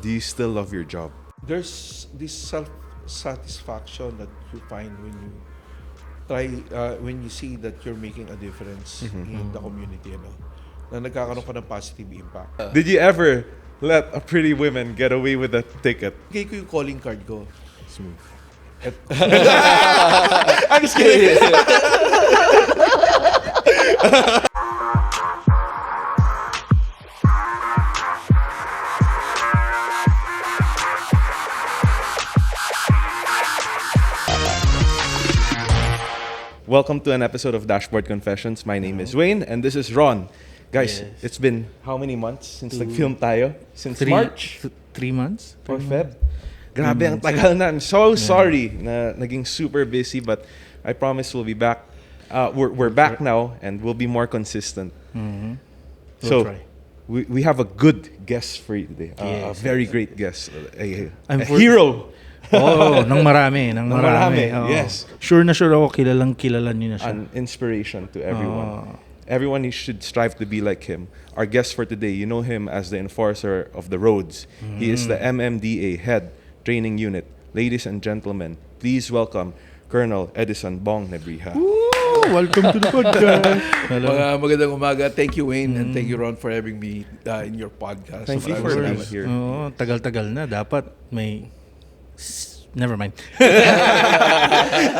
do you still love your job? There's this self-satisfaction that you find when you see that you're making a difference in the community, na nagkakaroon ka ng positive impact. Did you ever let a pretty woman get away with a ticket? Bigay ko yung calling card ko. Smooth. I'm just kidding. Welcome to an episode of Dashboard Confessions. My name is Wayne and this is Ron. Guys, Yes. it's been how many months since nag-film tayo? Since Three- March 3 months? or Feb? Grabe, ang tagal na. I'm so sorry na naging super busy, but I promise we'll be back. We're back now and we'll be more consistent. Mm-hmm. So, try. we have a good guest for you today. A Yes, very great guest. A I'm for- hero. Oo, nang marami. Nang marami, Oo. yes. Sure na sure ako, kilala niyo na siya. An inspiration to everyone. Oo. Everyone should strive to be like him. Our guest for today, you know him as the enforcer of the roads. He is the MMDA Head Training Unit. Ladies and gentlemen, please welcome Colonel Edison Bong Nebrija. Woo! Welcome to the podcast. Hello. Magandang umaga. Thank you, Wayne, and thank you, Ron, for having me in your podcast. Thank you Maraming for salamat. being here. Oo, tagal-tagal na. Dapat may... Never mind.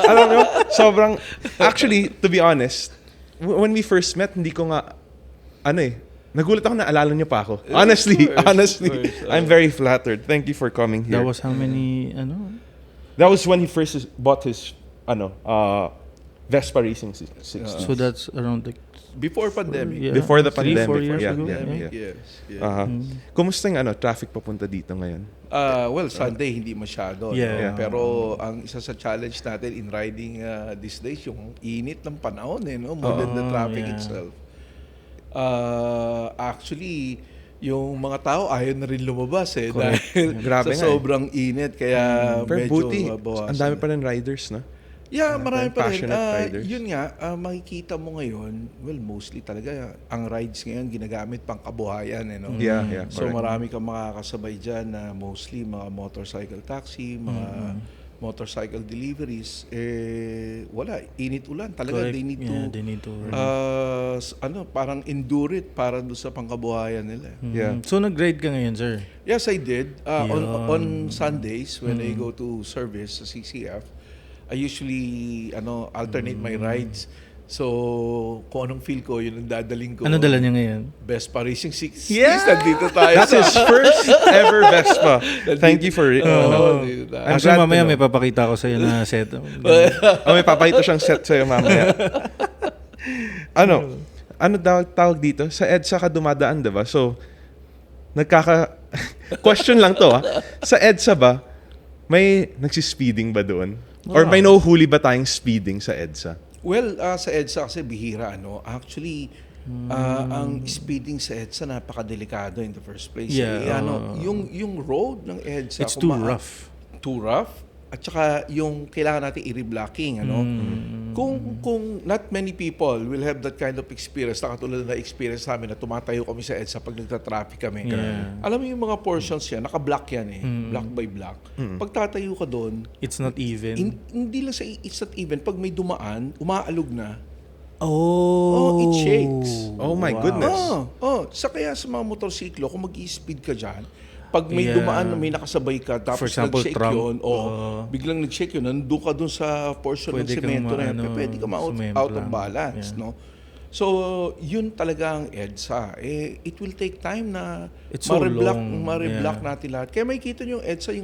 Alam mo, sobrang... Actually, to be honest, when we first met, hindi ko nga... nagulat ako na alala niyo pa ako. Honestly, I'm very flattered. Thank you for coming here. That was how many, That was when he first bought his, Vespa Racing 60. So that's around like... Before pandemic. Yeah, Before the 3-4 pandemic. years Yeah, ago. yeah. Yes. Yeah. Aha. Kumusta yung traffic papunta dito ngayon? Well, Sunday hindi masyado. Yeah. No? Pero ang isa sa challenge natin in riding these days, yung init ng panahon, no? More than the traffic yeah. itself. Actually, yung mga tao ayaw na rin lumabas dahil Grabe sa nga sobrang init, kaya Pero medyo buti, bawasan. ang dami pa rin riders, no? Yeah, marami pa rin. passionate riders. Yun nga, makikita mo ngayon, well, mostly talaga, ang rides ngayon ginagamit pang kabuhayan. No? Yeah, So correct. marami kang makakasabay dyan na mostly mga motorcycle taxi, mga motorcycle deliveries. Wala, init ulan. Talaga, Correct. they need Yeah, they need to... parang endure it para doon sa pangkabuhayan nila. Yeah. So nag-ride ka ngayon, sir? Yes, I did. On Yun. Sundays, when I go to service sa CCF, I usually alternate my rides. So, kung anong feel ko, yun ang dadaling ko. Ano dala niya ngayon? Vespa Racing 6. Yeah! Nandito tayo. That's his first ever Vespa. Thank you for it. Nandito tayo. I'm Actually, glad to mamaya know. may papakita ko sa'yo na set. May papakita siyang set sa'yo mamaya. Ano tawag dito? Sa EDSA ka dumadaan, diba? So, question lang to, Sa EDSA ba, may nagsispeeding ba doon? Or may nahuhuli ba tayong speeding sa EDSA? Well, sa EDSA kasi bihira, Actually, ang speeding sa EDSA napakadelikado in the first place. Yeah, yung road ng EDSA, It's too rough. Too rough. At saka yung kailangan natin i-reblocking, Kung not many people will have that kind of experience, na katulad na experience namin na tumatayo kami sa EDSA pag nagta-traffic kami. Yeah. Alam mo yung mga portions yan, naka-block yan block by block. Pag tatayo ka doon, It's not even. hindi lang sa it's not even, pag may dumaan, umaalog na. Oh, it shakes. Oh my goodness. Sa kaya sa mga motorsiklo, kung mag-i-speed ka dyan, pag may Yeah. dumaan na may nakasabay ka, tapos For example, nag-shake Trump, yun, biglang nag-shake yun, nandun ka dun sa portion ng Pwede kang semento na yun, pwede ka out of sumemplang. balance, Yeah. So, yun talaga ang EDSA. It will take time na It's so long. ma-reblock Yeah. natin lahat. Kaya makikita nyo yung EDSA,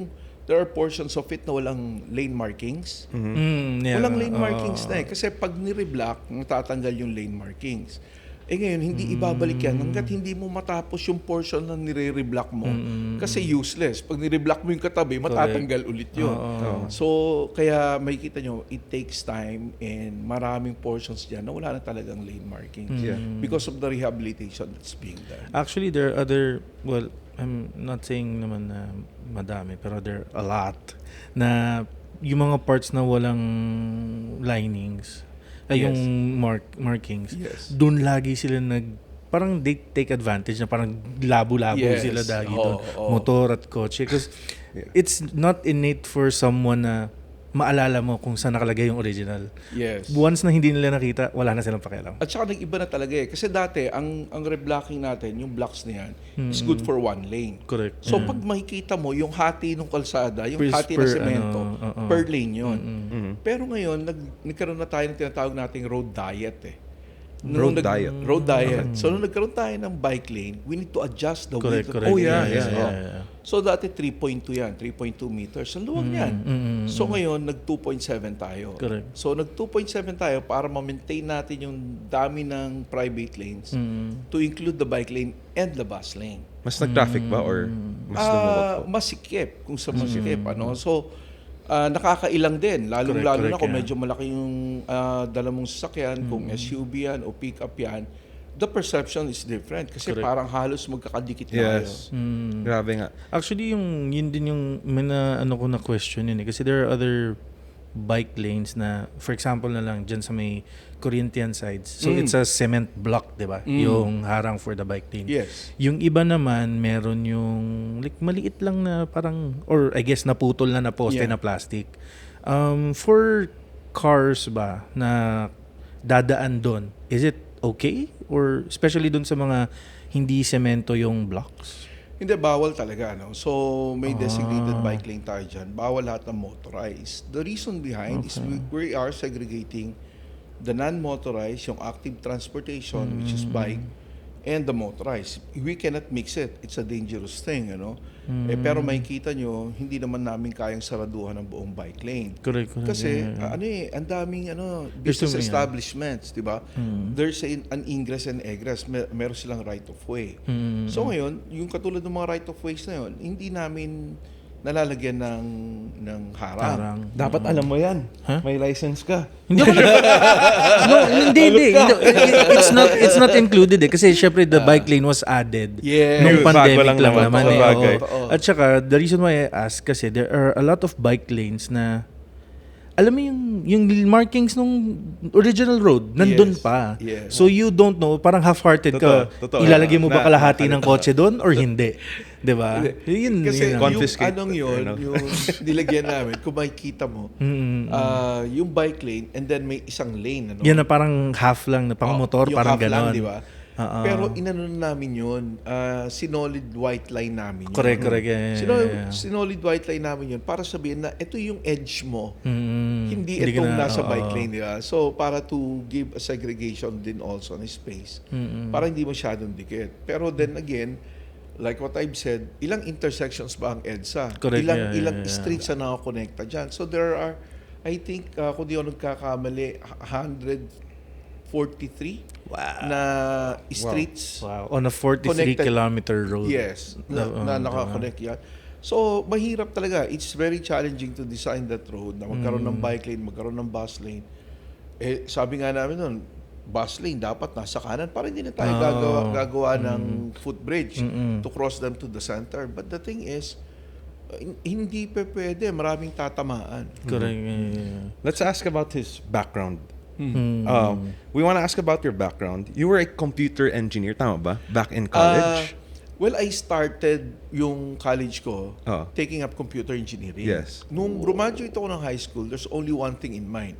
there are portions of it na walang lane markings. Yeah. Walang lane markings na Kasi pag ni-reblock, natatanggal yung lane markings. Ngayon, hindi ibabalik yan hanggat hindi mo matapos yung portion na nire-reblock mo. Kasi useless. Pag nire-reblock mo yung katabi, matatanggal ulit yun. So, kaya makikita nyo, it takes time and maraming portions dyan na wala na talagang lane markings. Yeah. Because of the rehabilitation that's being done. Actually, there are other, well, I'm not saying naman na madami, pero there are a lot na yung mga parts na walang linings, Yes. yung markings, Yes. doon lagi sila parang they take advantage na parang labo-labo Yes. sila dahil Oo, doon. oo. Motor at kotse. Because it's not innate for someone na maalala mo kung saan nakalagay yung original. Yes. Once na hindi nila nakita, wala na silang pakialam. At saka nag-iba na talaga eh. Kasi dati, ang reblocking natin, yung blocks na yan, is good for one lane. Correct. So Yeah. pag makikita mo, yung hati ng kalsada, yung Per- hati per na semento, ano, per lane yun. Mhm. Pero ngayon, nagkaroon na tayo ng tinatawag nating road diet eh. Road diet. Road diet. So nung nagkaroon tayo ng bike lane, we need to adjust the width of Correct. the Oh, yeah, lanes. yeah, Oh. So dati 3.2 yan, 3.2 meters. Ang luwag yan. So ngayon, nag 2.7 tayo. Correct. So nag 2.7 tayo para ma-maintain natin yung dami ng private lanes to include the bike lane and the bus lane. Mas nag-traffic ba or mas lumuwag po? Masikip, kung sa masikip. Ano? So, nakakailang din. Lalo na Correct, kung yeah. medyo malaki yung dala mong sasakyan, kung SUV yan o pick-up yan, the perception is different. Kasi Correct. parang halos magkakadikit na kayo. Yes. Grabe nga. Actually, yun din yung may na, ano ko na question yun eh. Kasi there are other bike lanes na, for example na lang, dyan sa may Corinthian sides. So, it's a cement block, di ba? Yung harang for the bike lane. Yes. Yung iba naman, meron yung like maliit lang na parang, or I guess naputol na poste Yeah. na plastic. For cars ba na dadaan doon, is it okay? Or especially doon sa mga hindi semento yung blocks? Hindi, bawal talaga. No? So, may designated bike lane tayo dyan. Bawal lahat ng motorized. The reason behind is we are segregating the non-motorized, yung active transportation, which is bike, and the motorized. We cannot mix it. It's a dangerous thing, you know. Pero makikita nyo, hindi naman namin kayang saraduhan ng buong bike lane. Correct. Kasi Yeah. ang daming There's business too many, establishments, 'di ba? There's an ingress and egress, meron silang right of way. So ngayon, yung katulad ng mga right of ways na 'yon, hindi namin nalalagyan ng harang. Parang, Dapat alam mo yan. Huh? May license ka. hindi ako no, hindi. It's not included eh. Kasi syempre the bike lane was added Yes. nung Bago pandemic lang lang naman, naman eh. bagay. Oo. At saka, the reason why I ask kasi there are a lot of bike lanes na alam mo yung markings nung original road, nandun Yes. pa. Yes. So you don't know, parang half-hearted ka. Totoo. Ilalagay mo ba Na- kalahati ng kotse doon or hindi? 'Di ba? Yun, Kasi yun. yung Confiscate. anong yun, Ano? yung nilagyan namin, kung makikita mo, yung bike lane and then may isang lane. Ano? Yan na parang half lang, na pang motor, Yung parang half lang, ganon. di ba? Oo. Pero inano namin yun, sinolid white line namin yun. Correct. Yeah. Sinolid white line namin yun para sabihin na ito yung edge mo. Hindi Hindi ka itong na- nasa oo. bike lane, di ba? So, para to give a segregation din also on space. Para hindi masyadong dikit. Pero then again, like what I've said, ilang intersections ba ang EDSA? Correct, Ilang yeah. streets na nakakonekta dyan. So, there are, I think, kung di ako nagkakamali, 143 na streets. Wow. On a 43-kilometer road. Yes, na nakakonect yan. So, mahirap talaga. It's very challenging to design that road na magkaroon ng bike lane, magkaroon ng bus lane. Sabi nga namin nun, bus lane dapat nasa kanan para hindi na tayo gagawa ng footbridge to cross them to the center. But the thing is, hindi pa pwede. Maraming tatamaan. Correct. Let's ask about his background. We want to ask about your background. You were a computer engineer, tama ba? Back in college? Well, I started yung college ko Oh. taking up computer engineering. Yes. Nung graduate ako ng high school, there's only one thing in mind.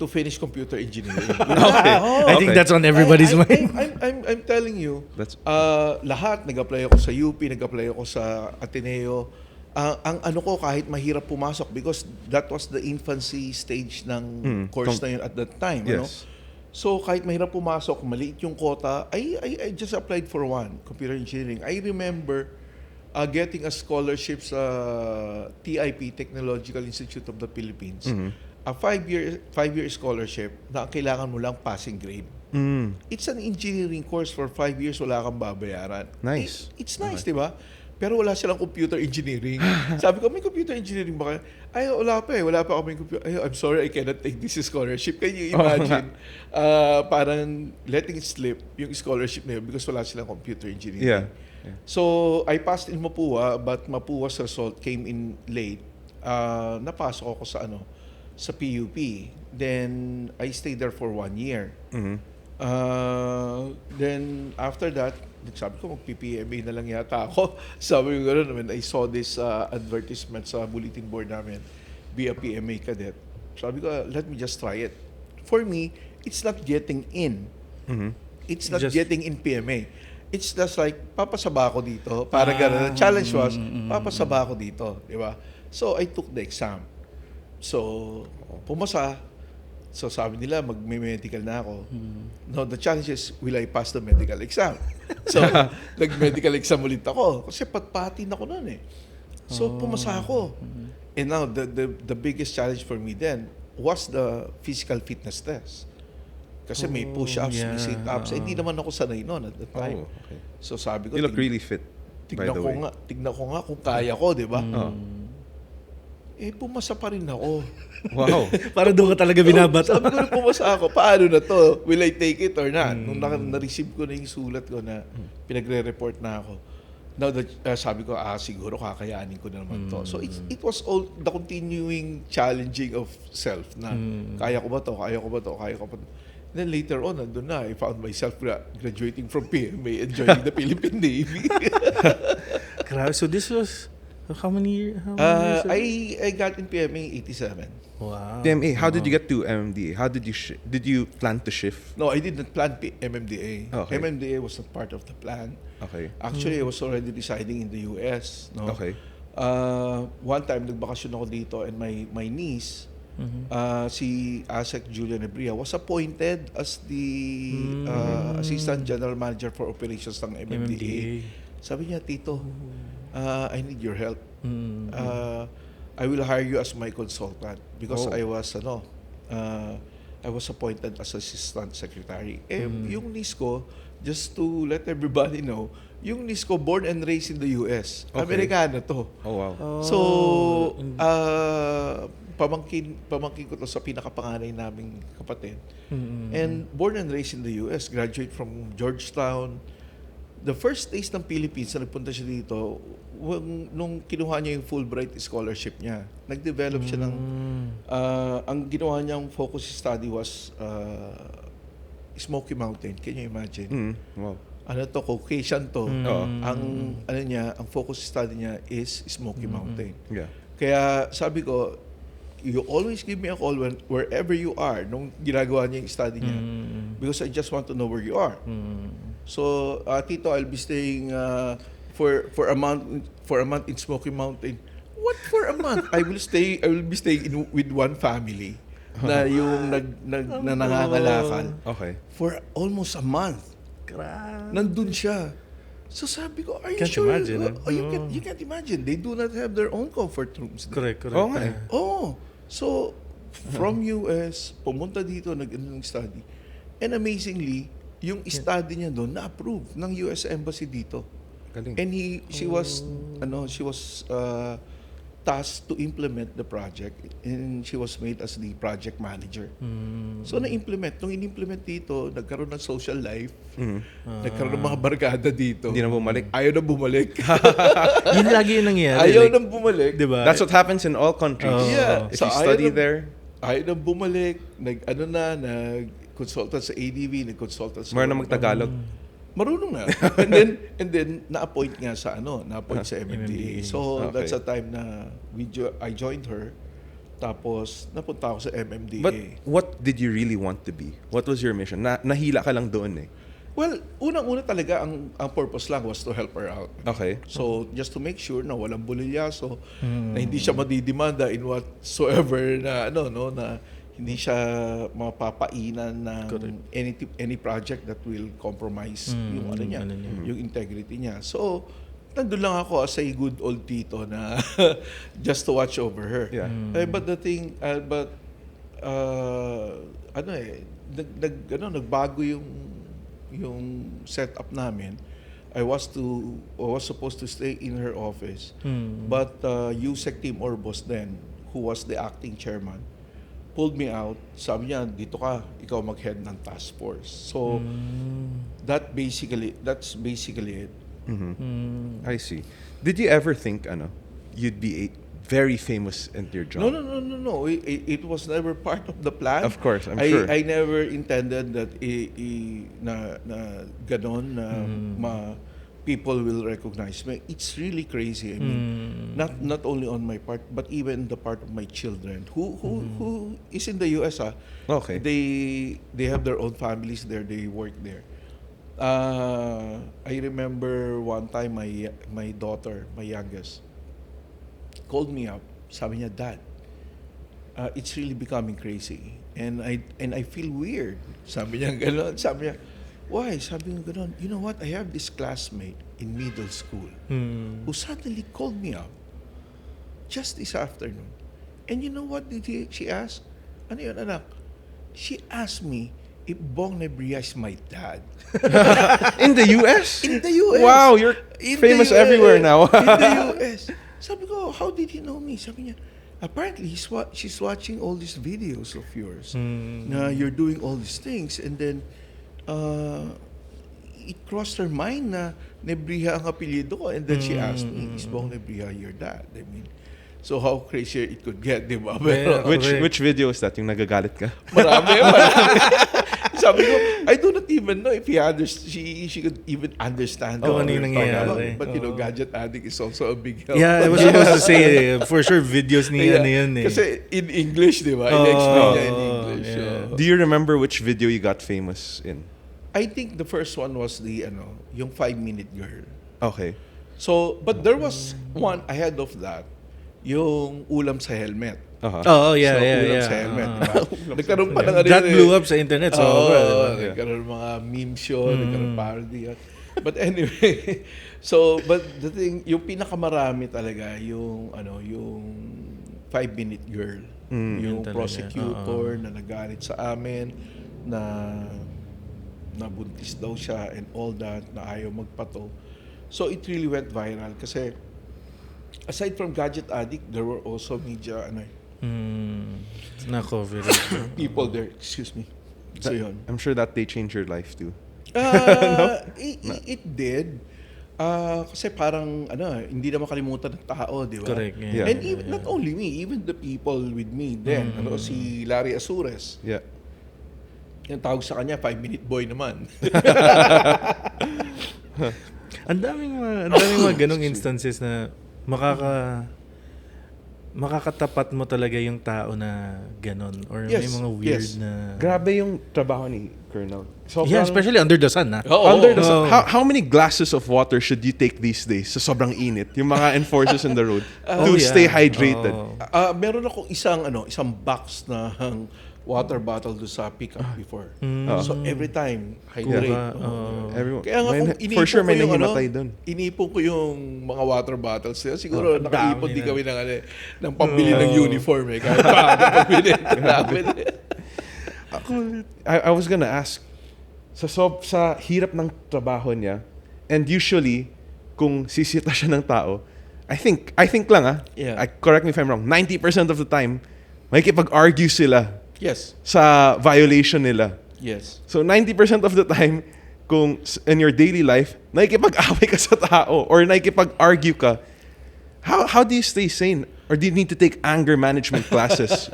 To finish computer engineering. Okay. I think that's on everybody's mind. I'm telling you, That's- lahat, nag-apply ako sa UP, nag-apply ako sa Ateneo. Ang ano ko, kahit mahirap pumasok because that was the infancy stage ng course na yun at that time. Ano? Yes. So, kahit mahirap pumasok, maliit yung quota, I just applied for one, computer engineering. I remember getting a scholarship sa TIP, Technological Institute of the Philippines. A five-year scholarship na kailangan mo lang passing grade. It's an engineering course for 5 years, wala kang babayaran. Nice. It's nice, di ba? Pero wala silang computer engineering. Sabi ko, may computer engineering ba kayo? Ay, wala pa eh. Wala pa kami computer. Ay, I'm sorry, I cannot take this scholarship. Can you imagine? Parang letting it slip yung scholarship na yun because wala silang computer engineering. Yeah. So, I passed in Mapua, but Mapua's result came in late. Napasok ako sa PUP. Then, I stayed there for 1 year. Then after that, sabi ko mag-PPMA na lang yata ako. Sabi ko gano'n, when I saw this advertisement sa bulletin board namin, be a PMA cadet. Sabi ko, let me just try it. For me, it's not getting in. It's not Just- getting in PMA. It's just like, papasaba ako dito. Para gano'n. The challenge was, papasaba ako dito. Di ba? So, I took the exam. So, pumasa. So, sabi nila, mag-medical na ako. No, the challenge is, will I pass the medical exam? So, nag-medical exam ulit ako. Kasi patpatin ako noon eh. So, pumasa ako. And now, the biggest challenge for me then was the physical fitness test. Kasi may push-ups, may yeah. sit-ups. Hindi naman ako sanay noon at the time. Oh, okay. So, sabi ko, You look really fit, by tignan the ko way. tignan ko nga kung kaya ko, di ba? Oh. Eh, pumasa pa rin ako. Wow. Para doon ka talaga binabato. Sabi ko na pumasa ako, paano na to? Will I take it or not? Nung na-receive ko na yung sulat ko na pinagre-report na ako. Now, sabi ko, siguro kakayanin ko na naman to. So, it was all the continuing challenging of self na kaya ko ba to, kaya ko ba to, kaya ko ba to. Then later on, nandun na, I found myself graduating from PMA and joining the Philippine Navy. Grabe. So this was, how many years? I got in PMA 87. Wow. PMA, how did you get to MMDA? How did you did you plan to shift? No, I didn't plan MMDA. Okay. MMDA was not part of the plan. Okay. Actually, I was already residing in the US. No? Okay. One time, nagbakasyon ako dito and my niece, si Asek Julia Nebria, was appointed as the Assistant General Manager for Operations ng MMDA. Sabi niya, Tito, I need your help. I will hire you as my consultant because Oh. I was appointed as Assistant Secretary. Yung niece ko, just to let everybody know, yung niece ko born and raised in the US. Okay. Amerikano to. Oh wow. So, pamangkin ko to sa pinakapanganay naming kapatid. And born and raised in the US, graduate from Georgetown. The first days ng Philippines na nagpunta siya dito, nung kinuha niya yung Fulbright scholarship niya, nag-develop siya ng, ang ginawa niyang focus study was Smoky Mountain. Can you imagine? Wow. Ano to, Caucasian to. Oo. Ang focus study niya is Smoky Mountain. Yeah. Kaya sabi ko, you always give me a call wherever you are nung ginagawa niya yung study niya. Because I just want to know where you are. So, Tito, I'll be staying for a month in Smoky Mountain. What for a month? I will be staying with one family na yung na nangangalakal Okay. for almost a month. Grabe. Nandun siya. So sabi ko, are you Can't sure? imagine, You can't imagine. They do not have their own comfort rooms. Correct. Oo nga eh. Oh, so from US, pumunta dito, nag-study. And amazingly, yung study niya doon na-approve ng US Embassy dito. Galing. And she was tasked to implement the project and she was made as the project manager. So na-implement. Nung in-implement dito, nagkaroon ng social life, nagkaroon ng mga barkada dito. Hindi na bumalik. Ayaw na bumalik. Yun lagi yung nangyayari. Ayaw like, nang bumalik. diba? That's what happens in all countries. Yeah. If So, you ayaw study na- there, Ayaw nang bumalik. Nag-consultant sa ADV, nag-consultant sa... more na magtagalog. Marunong na. and then na-appoint nga sa na-appoint sa MMDA. So Okay. that's the time na I joined her. Tapos napunta ako sa MMDA. But what did you really want to be? What was your mission? Nahila ka lang doon eh. Well, unang-una talaga ang purpose lang was to help her out. Okay. So just to make sure na walang bulilyaso, na hindi siya madidimanda in whatsoever na na hindi siya mapapainan ng any project that will compromise yung niya, yung integrity niya. So nandun lang ako as a good old tito na just to watch over her. Yeah. But the thing nagbago yung setup namin. I was supposed to stay in her office. But Yusek Tim Orbos then, who was the acting chairman, pulled me out. Sabi niya, dito ka, ikaw mag-head ng task force. So that's basically it. I see. Did you ever think you'd very famous in your job. No. It was never part of the plan. Of course, I'm sure. I never intended that na ganon na people will recognize me. It's really crazy. I mean, not only on my part, but even the part of my children who is in the US. Okay. They have their own families there. They work there. I remember one time my daughter, my youngest, called me up. Sabi niya, Dad, it's really becoming crazy. And I feel weird. Sabi niya gano'n. Sabi niya, why? Sabi niya gano'n. You know what? I have this classmate in middle school who suddenly called me up just this afternoon. And you know what she asked? Ano yun, anak? She asked me if Bong Nebria is my dad. In the US? In the US. Wow, you're In famous the US. everywhere now. In the US. Sabi ko, how did he know me? Sabi niya, apparently she's watching all these videos of yours. Na you're doing all these things. And then, it crossed her mind na Nebria ang apelyido ko. And then she asked me, is Bong Nebria your dad? I mean, so how crazy it could get, di ba? Pero, Which video is that? Yung nagagalit ka? marami. Sabi ko, I do not even know if she could even understand Oh, what ano yung we're talking nangyayari. about. But you know, Oo. Gadget Addict is also a big help. Yeah, I was supposed to say, for sure, videos ni ano yun eh. Kasi in English, di ba? In-explain niya in English. yeah. So, Do you remember which video you got famous in? I think the first one was yung 5-minute girl. Okay. So, but there was one ahead of that, yung ulam sa helmet. Oh, yeah, So, yeah, ulam yeah. sa helmet. Nagkaroon pa ng That blew up sa internet. So, nagkaroon mga memes yun, nagkaroon parody yun. But anyway, so, but the thing, yung pinakamarami talaga, yung 5-minute girl. Yun Yung talaga. prosecutor na nagalit sa amin, na nabuntis daw siya and all that, na ayaw magpato. So it really went viral kasi aside from Gadget Addict, there were also media na-cover. people there. Excuse me. So yun. I'm sure that they changed your life too. It did. Kasi parang hindi na makalimutan ng tao, di ba? Correct. Yeah. Yeah. And even, not only me, even the people with me then. Si Larry Asures. Yeah. Yung tawag sa kanya, 5-minute boy naman. Ang daming mga ganong instances na makakatapat mo talaga yung tao na ganon or may Yes, mga weird yes. na Grabe yung trabaho ni Colonel. Sobrang- yeah, especially under the sun na. Oo. Under the Oo. sun, how many glasses of water should you take these days sa sobrang init? Yung mga enforcers in the road to Oh, yeah. stay hydrated. Oh. Meron akong isang box na water bottle do sa pickup before. So every time, hydrate. Kuha, Oo. Everyone, Kaya nga kung inipon for sure may ko yung nahimatay dun. inipon ko yung mga water bottles. Siguro ang nakaipon dami din na. kami ng pambili ng uniform eh. Kahit paano pambili. Namin. I was gonna ask, sa hirap ng trabaho niya, and usually, kung sisita siya ng tao, I think lang Yeah. correct me if I'm wrong, 90% of the time, makikipag-argue sila Yes. sa violation nila. Yes. So 90% of the time, kung in your daily life, nakikipag-away ka sa tao or nakikipag-argue ka, how do you stay sane? Or do you need to take anger management classes?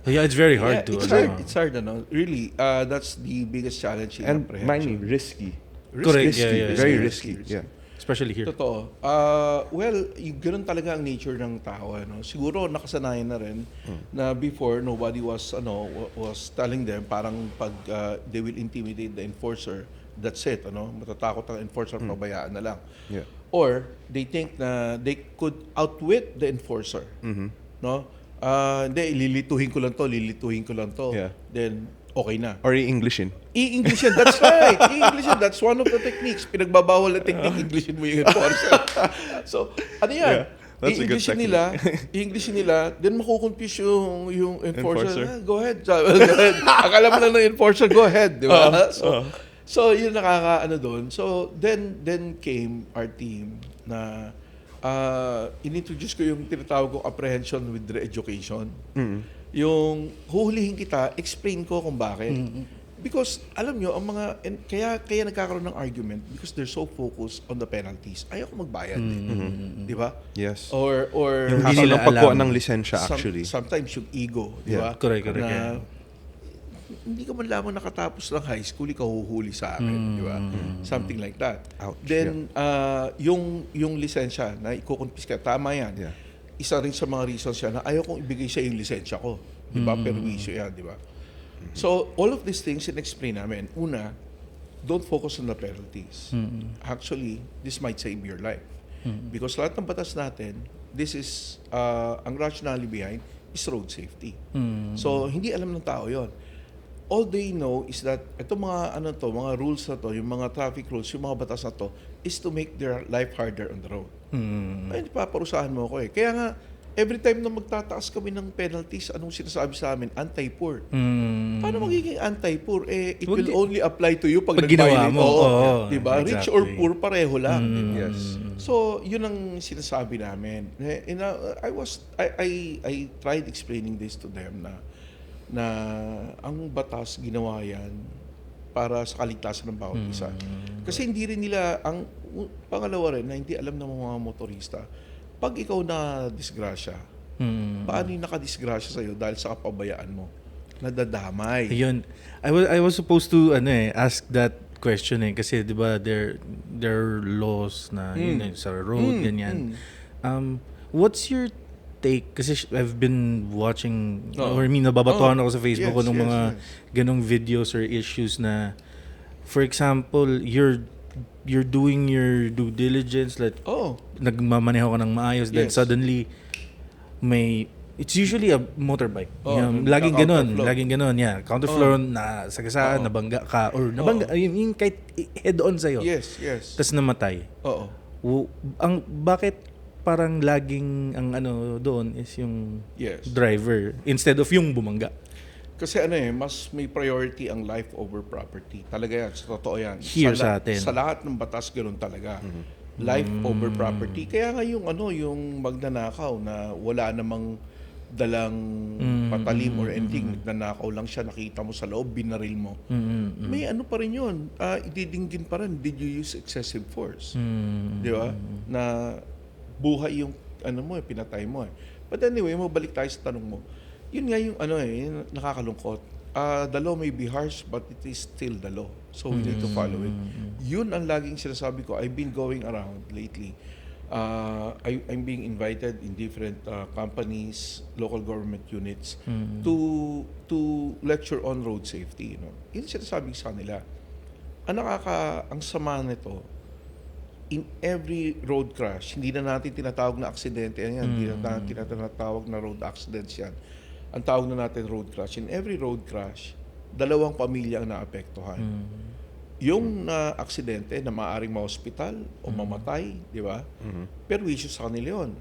Yeah, it's very hard to. It's hard, Really, that's the biggest challenge in And mind me, apprehension. risky. Correct, Risky, yeah, very yeah. risky. Yeah. Especially here. Totoo. Well, ganun talaga ang nature ng tao. Siguro nakasanayan na rin na before nobody was telling them parang pag they will intimidate the enforcer, that's it. Matatakot ang enforcer, pabayaan na lang. Yeah. Or they think na they could outwit the enforcer. No? Hindi, lilituhin ko lang to. Yeah. Then, okay na. Or i-Englishin. I-Englishin, that's right. I-Englishin, that's one of the techniques. Pinagbabawal na technique, Englishin mo yung enforcer. So, ano yan? Yeah, that's a good I-Englishin nila, then makukonfuse yung enforcer. Enforcer. Go ahead. Go ahead. Akala mo lang ng enforcer, go ahead. Di ba? So, yun doon. So, then came our team na inintroduce ko yung tinatawag kong apprehension with re-education. Yung huhulihin kita, explain ko kung bakit. Because alam nyo, kaya nagkakaroon ng argument because they're so focused on the penalties. Ayaw ko magbayad. Di ba? Yes. Or Yung Hindi hassle nila ng pagkuha alam. ng lisensya actually. sometimes yung ego, di Yeah. ba? Correct. Na, hindi ka man lamang nakatapos ng high school, ikaw huhuli sa akin, di ba? Something like that. Ouch, Then, yung lisensya na ikukonfiska, tama yan. Yeah. Isa rin sa mga reasons yan na ayaw kong ibigay sa yung lisensya ko. Di ba? Perwisyo yan, di ba? So, all of these things in-explain namin. Una, don't focus on the penalties. Actually, this might save your life. Because lahat ng batas natin, this is, ang rationale behind is road safety. So, hindi alam ng tao yon. All they know is that itong mga rules na to, yung mga traffic rules, yung mga batas na to, is to make their life harder on the road. Ay, hindi paparusahan mo ako eh. Kaya nga, every time na magtataas kami ng penalties, anong sinasabi sa amin? Anti-poor. Paano magiging anti-poor? It will only apply to you pag ginawa nag-violate. mo. Oo, diba? exactly. Rich or poor, pareho lang. Yes. So, yun ang sinasabi namin. I tried explaining this to them na ang batas ginawa yan para sa kaligtasan ng bawat isa. Kasi hindi rin nila, ang pangalawa rin, na hindi alam ng mga motorista, pag ikaw na disgrasya, paano yung nakadisgrasya sa'yo dahil sa kapabayaan mo? Nadadamay. Ayun. I was supposed to ask that question kasi 'di ba there are laws na yun, sa road ganyan. What's your take kasi I've been watching or nababatuhan ako sa Facebook ko ng mga ganong videos or issues na for example you're doing your due diligence like nagmamaneho ka ng maayos then suddenly it's usually a motorbike. Laging ganun. Yeah. Counterflow na sagasaan, nabangga ka or nabangga yung kahit head on sa'yo. Yes. Tas namatay. Ang bakit parang laging ang doon is yung driver instead of yung bumangga. Kasi mas may priority ang life over property. Talaga yan, totoo yan. Here sa atin. Sa lahat ng batas ganoon talaga. Life over property. Kaya nga yung magnanakaw na wala namang dalang patalim or anything, nagnanakaw lang siya, nakita mo sa loob, binaril mo. May pa rin yun. Ididinggin pa rin, did you use excessive force? Di ba? Na buhay yung pinatay mo eh. But anyway, mabalik tayo sa tanong mo. Yun nga yung yung nakakalungkot. The law may be harsh but it is still the law. So we need to follow it. Yun ang laging sinasabi ko. I've been going around lately. I'm being invited in different companies, local government units to lecture on road safety. Yun sinasabi sa nila. Ang sama nito, in every road crash, hindi na natin tinatawag na aksidente yan. Hindi na natin tinatawag na road accidents yan. Ang tawag na natin road crash. In every road crash, 2 pamilya ang naapektuhan. Yung aksidente na maaaring ma-hospital o mamatay, di ba? Perwisyo sa kanila yun.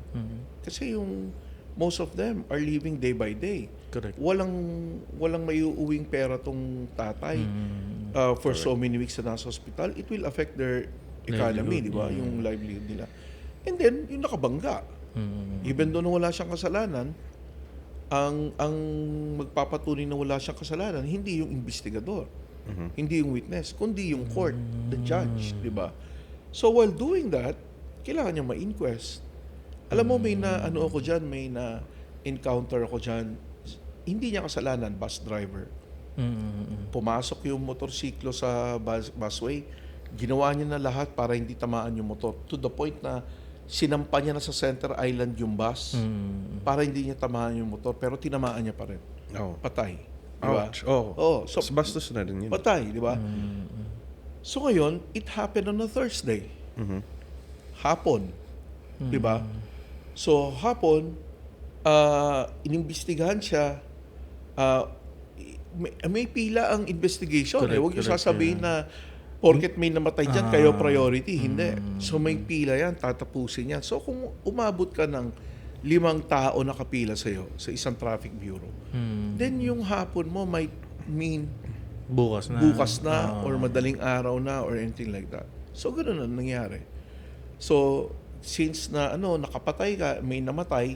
Kasi yung most of them are living day by day. Correct. Walang may uuwing pera tong tatay for so many weeks na nasa hospital. It will affect their economy, di ba? Yung livelihood nila. And then, yung nakabangga. Even though na wala siyang kasalanan, ang magpapatunay na wala siyang kasalanan, hindi yung investigador, hindi yung witness, kundi yung court, the judge, di ba? So while doing that, kailangan niya ma-inquest. Alam mo, may na-encounter ako dyan, hindi niya kasalanan, bus driver. Pumasok yung motorsiklo sa busway, ginawa niya na lahat para hindi tamaan yung motor, to the point na sinampa niya na sa center island yung bus para hindi niya tamaan yung motor, pero tinamaan niya pa rin. Patay. Diba? Ouch. So, bastos na rin yun. patay, di ba? So ngayon, it happened on a Thursday. Hapon. Di ba? So hapon, inimbestigahan siya. May pila ang investigation. Huwag yung sasabihin na porket may namatay dyan, kayo priority. Hindi. So may pila yan, tatapusin yan. So kung umabot ka ng 5 tao na kapila sa'yo sa isang traffic bureau, then yung hapon mo might mean bukas na or madaling araw na or anything like that. So ganoon ang nangyari. So since na nakapatay ka, may namatay,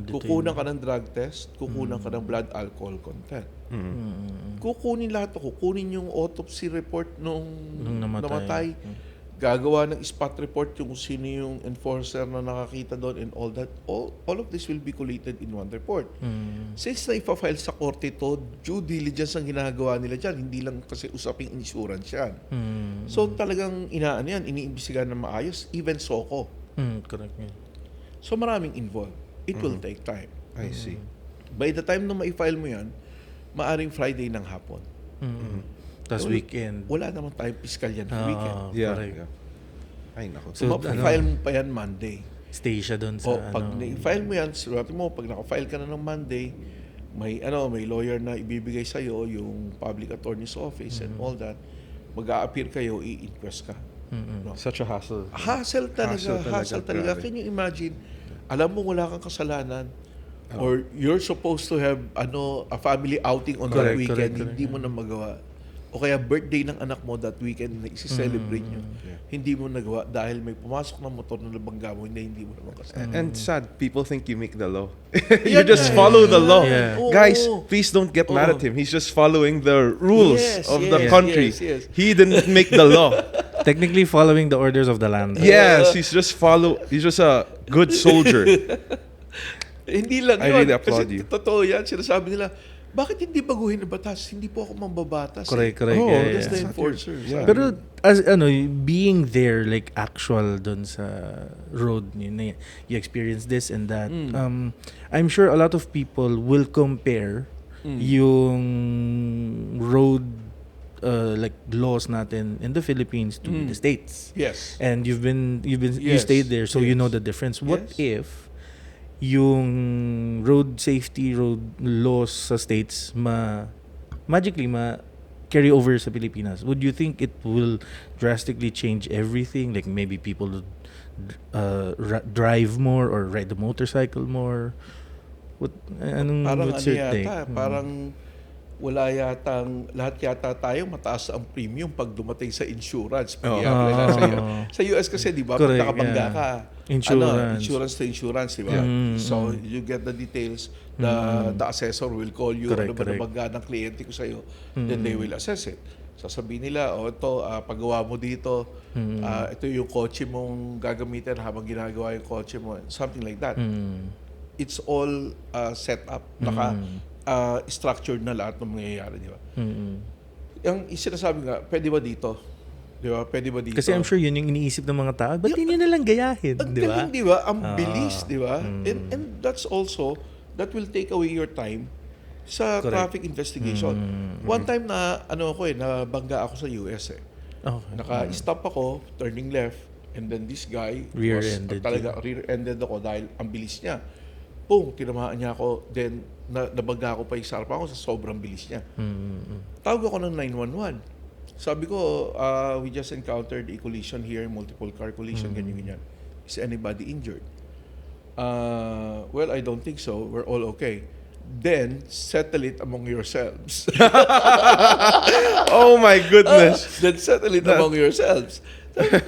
kukunan ka ng drug test, kukunan ka ng blood alcohol content. Kukunin lahat, kukunin yung autopsy report nung namatay. Gagawa ng spot report yung sino yung enforcer na nakakita doon and all that. All of this will be collated in one report. Since na ipa-file sa korte to, due diligence ang ginagawa nila dyan. Hindi lang kasi usaping insurance yan. So talagang iniimbestigahan na maayos, even SOCO. Correct. Yeah. So maraming involved. It will take time. I see. By the time na ma-file mo yan, maaring Friday ng hapon. Tapos weekend. Wala naman tayong piskal yan ng weekend. Yeah. Correct. Yeah. Ay, nako. So, file mo pa yan Monday. Stay siya doon sa Pag file mo yan, sabi mo, pag naka-file ka na ng Monday, may lawyer na ibibigay sa iyo, yung public attorney's office and all that. Mag-a-appear kayo, i-inquest ka. No? Such a hassle. Hassle talaga. Grabe. Can you imagine? Alam mo wala kang kasalanan or you're supposed to have a family outing on that weekend, hindi mo na magawa. O kaya birthday ng anak mo that weekend na isi-celebrate nyo. Hindi mo nagawa dahil may pumasok na motor na nabangga mo, hindi mo naman kasalanan. And sad, people think you make the law. You just follow the law. Yeah. Guys, please don't get mad at him. He's just following the rules of the country. Yes. He didn't make the law. Technically following the orders of the land. Yes, he's just a good soldier. Hindi lang I yun. really applaud Kasi you. totoo yan. Sinasabi nila, bakit hindi baguhin ang batas? Hindi po ako mambabatas. Correct. Oh, Yeah, That's yeah. the enforcers. Yeah. Pero as being there like actual dun sa road you experience this and that. I'm sure a lot of people will compare yung road like laws natin in the Philippines to the States. Yes. And you Yes. stayed there so you know the difference. What Yes. if yung road laws sa States magically carry over sa Pilipinas? Would you think it will drastically change everything? Like maybe people would drive more or ride the motorcycle more? What's your take? Parang wala yatang, lahat yata tayo mataas ang premium pag dumating sa insurance. Pag i-apply na sa US kasi, di ba, pag Correct, nakabangga ka, Insurance. to insurance, di ba? So, you get the details, the assessor will call you, Correct, ano ba nabangga ng kliyente ko sa'yo, then they will assess it. Sasabihin nila, ito, paggawa mo dito, ito yung kotse mong gagamitin habang ginagawa yung kotse mo, something like that. It's all set up, structured na lahat ng mangyayari, di ba? Yung sinasabi nga, pwede ba dito? Di ba? Pwede ba dito? Kasi I'm sure yun yung iniisip ng mga tao. Ba't hindi na lang gayahin? Ang Di ba? galing, di ba? Ang bilis, di ba? And that's also, that will take away your time sa traffic investigation. One time na, nabangga ako sa US eh. Okay. Naka-stop ako, turning left, and then this guy Rear-ended rear-ended ako dahil ang bilis niya. Boom, tinamaan niya ako, then nabangga ako pa yung sarap ako sa sobrang bilis niya. Tawag ako ng 911. Sabi ko, we just encountered a collision here, multiple car collision, ganyan. Is anybody injured? Well, I don't think so. We're all okay. Then, settle it among yourselves. Oh my goodness. Then, settle it among yourselves.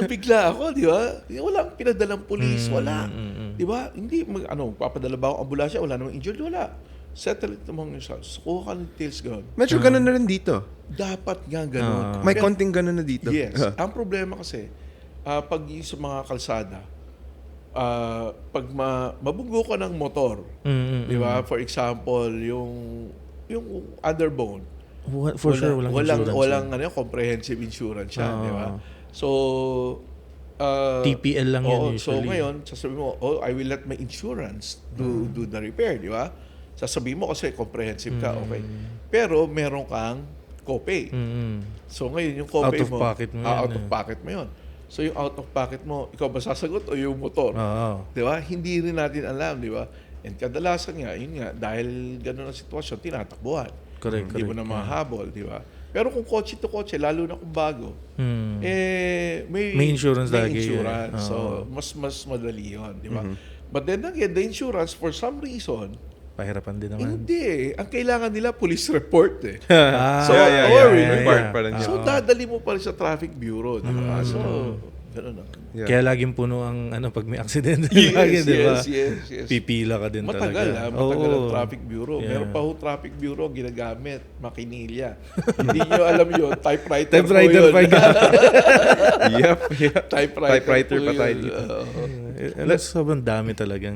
Bigla ako, di ba? Walang pinadalang pulis, wala. Di ba? Hindi, papadala ba akong ambulansya? Wala namang injured, wala. Settle it among yourselves. Kuha ka ng details gano'n. Medyo ganun na rin dito. Dapat nga gano'n. May konting ganun na dito. Yes. Ang problema kasi, pag sa mga kalsada, pag mabunggo ka ng motor, di ba? For example, yung underbone. For sure, walang insurance. Comprehensive insurance yan, di ba? So, TPL lang yan so usually. ngayon, sasabihin mo, I will let my insurance do the repair, di ba? Sasabihin mo kasi comprehensive ka, okay. Pero meron kang copay. So ngayon, yung copay Out of pocket mo yan, out of pocket mo yun. So yung out of pocket mo, ikaw ba sasagot o yung motor? Di ba? Hindi rin natin alam, di ba? And kadalasan nga, yun nga, dahil gano'n ang sitwasyon, tinatakbuhan. Correct. Hindi mo na mahabol, di ba? Pero kung kotse to kotse, lalo na kung bago, may insurance lagi. Insurance. So, mas madali yun, di ba? But then again, the insurance, for some reason, Pahirapan din naman. hindi. Ang kailangan nila, police report eh. So, required pa rin yun. So, dadali mo pa rin sa traffic bureau, di ba? So, Ganun na. Yeah. Kaya laging puno ang pag may aksidente. Yes, lagi, di ba? yes. Pipila ka din Matagal, talaga. matagal ang Oo. traffic bureau. Yeah. Meron pa ho traffic bureau ginagamit, makinilya. Hindi nyo alam yun, typewriter, Typewriter po yun. pa Yep. Typewriter pa po tayo yun. dito. Sobrang dami talagang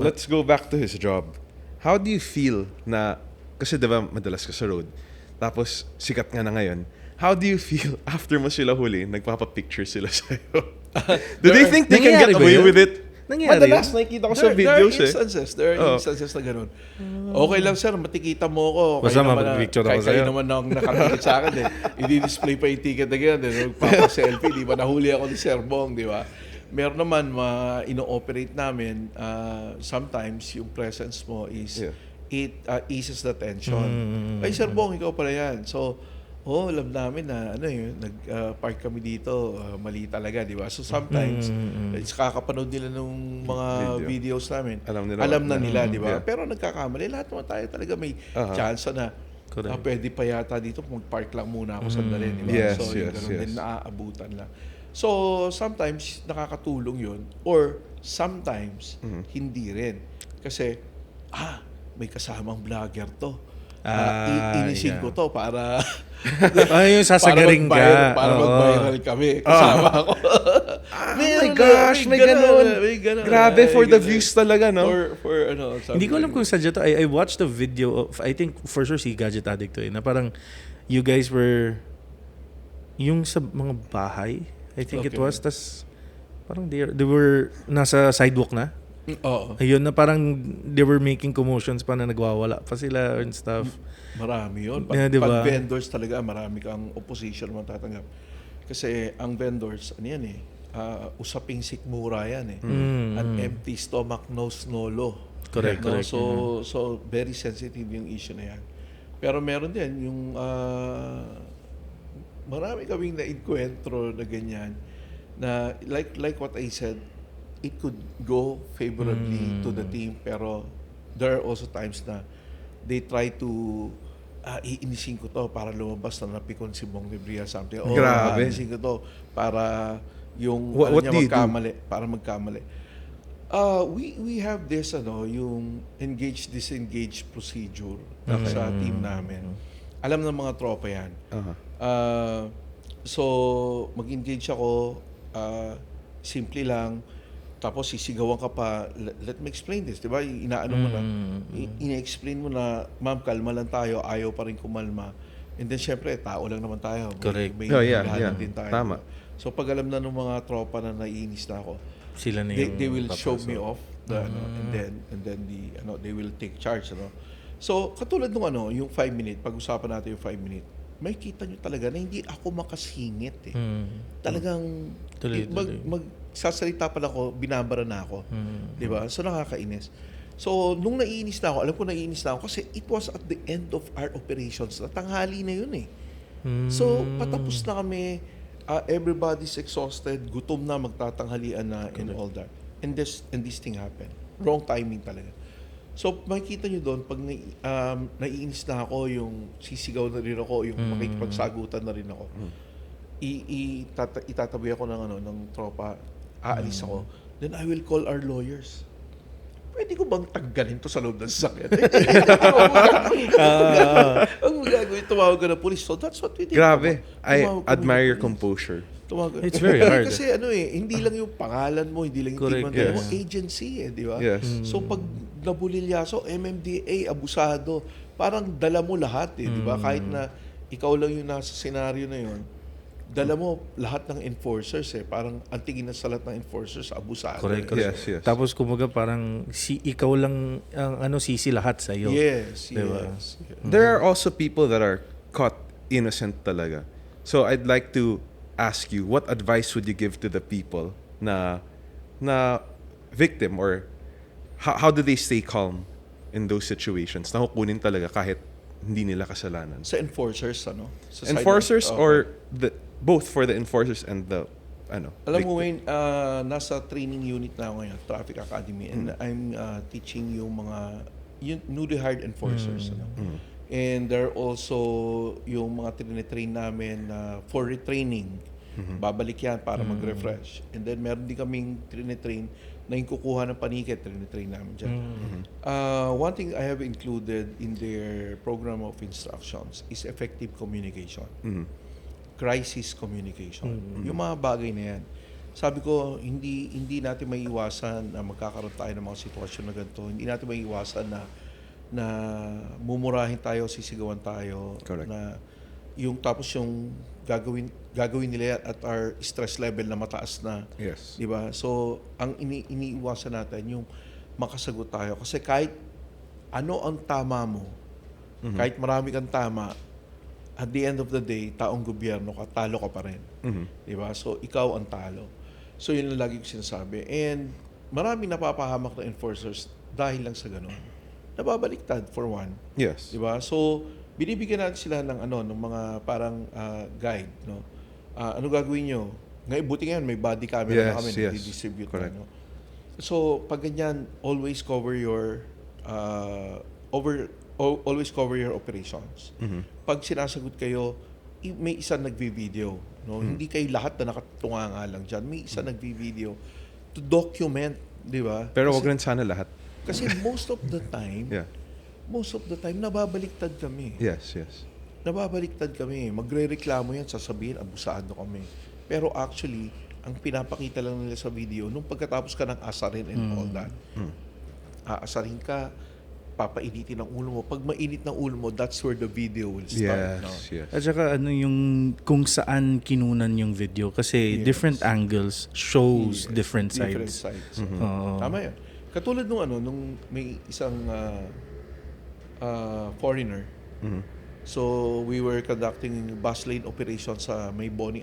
Let's go back to his job. How do you feel na, kasi diba madalas ka sa road, tapos sikat nga na ngayon, how do you feel after mo sila huli, nagpapapicture sila sa'yo? Do they think they can get Nangyayari ba away yun? with it? Nangyayari Madalas yun? nakikita ko sa videos There are Oo. instances na ganun. Okay lang sir, matikita mo ako. Basta naman mapapicture ako kayo sa'yo. naman ang nakaticket sa akin. I-display pa yung ticket na ganyan. Magpapa-selfie, di ba? Nahuli ako ni Sir Bong, di ba? Meron naman, ino-operate namin, sometimes yung presence mo is, Yeah. it eases the tension. Ay, Sir Bong, ikaw pala yan. So, alam namin na nag-park kami dito, mali talaga, di ba? So sometimes, it's kakapanood nila nung mga videos namin. Alam na nila, di ba? Yeah. Pero nagkakamali. Lahat naman tayo talaga may chance na pwede pa yata dito, mag-park lang muna ako sandali, di ba? Yes, So, yung yes, ganun yes. din, naaabutan lang. So, sometimes, nakakatulong yun. Or, sometimes, hindi rin. Kasi, may kasamang vlogger to. Inisin ko to para yung sasagaring ka. para Oo. mag-viral kami. Kasama ako. Oh my gosh, may ganun. Grabe, for the views talaga, no? For Hindi ko alam kung sadya to. I watched a video of, I think for sure si Gadget Addict to na parang you guys were yung sa mga bahay, I think it Okay. was, tas parang they were nasa sidewalk na. Oo. Ayun na parang they were making commotions pa na nagwawala pa sila and stuff. Marami yun. Yeah, diba? Pag vendors talaga, marami kang opposition mo tatanggap. Kasi ang vendors, usaping sikmura yan eh. An empty stomach knows no law. Correct, No? correct. So very sensitive yung issue na yan. Pero meron din yung marami kaming na-encuentro na ganyan na like what I said, it could go favorably to the team, pero there are also times na they try to iinisin ko to para lumabas na napikon si Bong Debria something. O Grabe. iinisin ko to para yung What do you do? magkamali. We have this yung engage-disengage procedure sa team namin. Alam ng mga tropa yan. So mag-engage ako, simple lang. Tapos sisigawan ka pa, let me explain this, di ba? Inaano mo na, ina-explain mo na, ma'am, kalma lang tayo, ayaw pa rin kumalma. And then, syempre, tao lang naman tayo. Correct. May Yeah. din tayo. Tama. So, pag alam na ng mga tropa na naiinis na ako, Sila na they yung will show papasok. me off, and then they will take charge. So, katulad nung yung 5 minute, pag-usapan natin yung 5 minute, may kita nyo talaga na hindi ako makasingit eh. Talagang Tuloy. magsasalita pa lang ako, binabara na ako. Di ba? So nakakainis. So nung naiinis na ako, alam ko naiinis na ako kasi it was at the end of our operations. Tanghali na yun eh. So patapos na kami, everybody's exhausted, gutom na, magtatanghalian na and all that. And this thing happened. Wrong timing talaga. So, makikita nyo doon, pag naiinis na ako, yung sisigaw na rin ako, yung makikipagsagutan na rin ako, itatabi ako ng tropa, aalis ako, then I will call our lawyers. Pwede ko bang tanggalin to sa loob ng sasakyan? Ang gagawin, tumawag ka na police. So, that's what we did. Grabe. I Tumawag kami admire ng your police. composure. It's very hard. Kasi hindi lang yung pangalan mo, hindi lang yung Correct, team mo, yes. agency di ba? Yes. So pag nabulilyaso, MMDA, abusado, parang dala mo lahat di ba? Kahit na ikaw lang yung nasa senaryo na yun, dala mo lahat ng enforcers parang ang tingin na sa lahat ng enforcers, abusado. Correct. Yes. Tapos kumaga parang ikaw lang ang sisi lahat sa iyo. Yes, Diba? yes. There are also people that are caught innocent talaga. So I'd like to ask you, what advice would you give to the people na victim, or how do they stay calm in those situations? Nakukunin talaga kahit hindi nila kasalanan. Sa enforcers, Sa side Enforcers of- or both for the enforcers and the Alam mo, victim? Wayne, nasa training unit na ako ngayon, Traffic Academy, and I'm teaching yung mga newly hired enforcers. And there are also yung mga train namin for retraining. Babalik yan para mag-refresh. And then meron din kaming train na yung kukuha ng paniki, train namin dyan. One thing I have included in their program of instructions is effective communication. Crisis communication. Yung mga bagay na yan. Sabi ko, hindi natin maiiwasan na magkakaroon tayo ng mga sitwasyon na ganito. Hindi natin maiiwasan na mumurahin tayo, sisigawan tayo. Correct. Na yung tapos yung gagawin nila yan at our stress level na mataas na. Yes. Di ba? So, ang iniiwasan natin yung makasagot tayo. Kasi kahit ano ang tama mo, kahit marami kang tama, at the end of the day, taong gobyerno ka, talo ka pa rin. Di ba? So, ikaw ang talo. So, yun lang lagi ko sinasabi. And maraming napapahamak na enforcers dahil lang sa ganun. Nababaliktad, for one. Yes. Di ba? So, binibigyan natin sila ng ng mga parang guide, no? Ano gagawin nyo? Ngayon, buti ngayon, may body camera na kami, distribute na, Correct. no? So, pag ganyan, always cover your always cover your operations. Pag sinasagot kayo, may isang nagvi-video, no? Hindi kayo lahat na nakatunga nga lang dyan. May isang nagvi-video to document, di ba? Pero wag rin sana lahat. Kasi most of the time, Yeah. nababaliktad kami. Yes, yes. Nababaliktad kami. Magre-reklamo yan, sasabihin, abusado kami. Pero actually, ang pinapakita lang nila sa video, nung pagkatapos ka ng asarin and all that, aasarin ka, papainitin ang ulo mo. Pag mainit ng ulo mo, that's where the video will start. Yes, No? yes. At saka yung kung saan kinunan yung video kasi Yes. different angles shows Yes. different Different sides. sides. Oo. Tama yan. Katulad nung may isang foreigner. So, we were conducting bus lane operation sa may Boni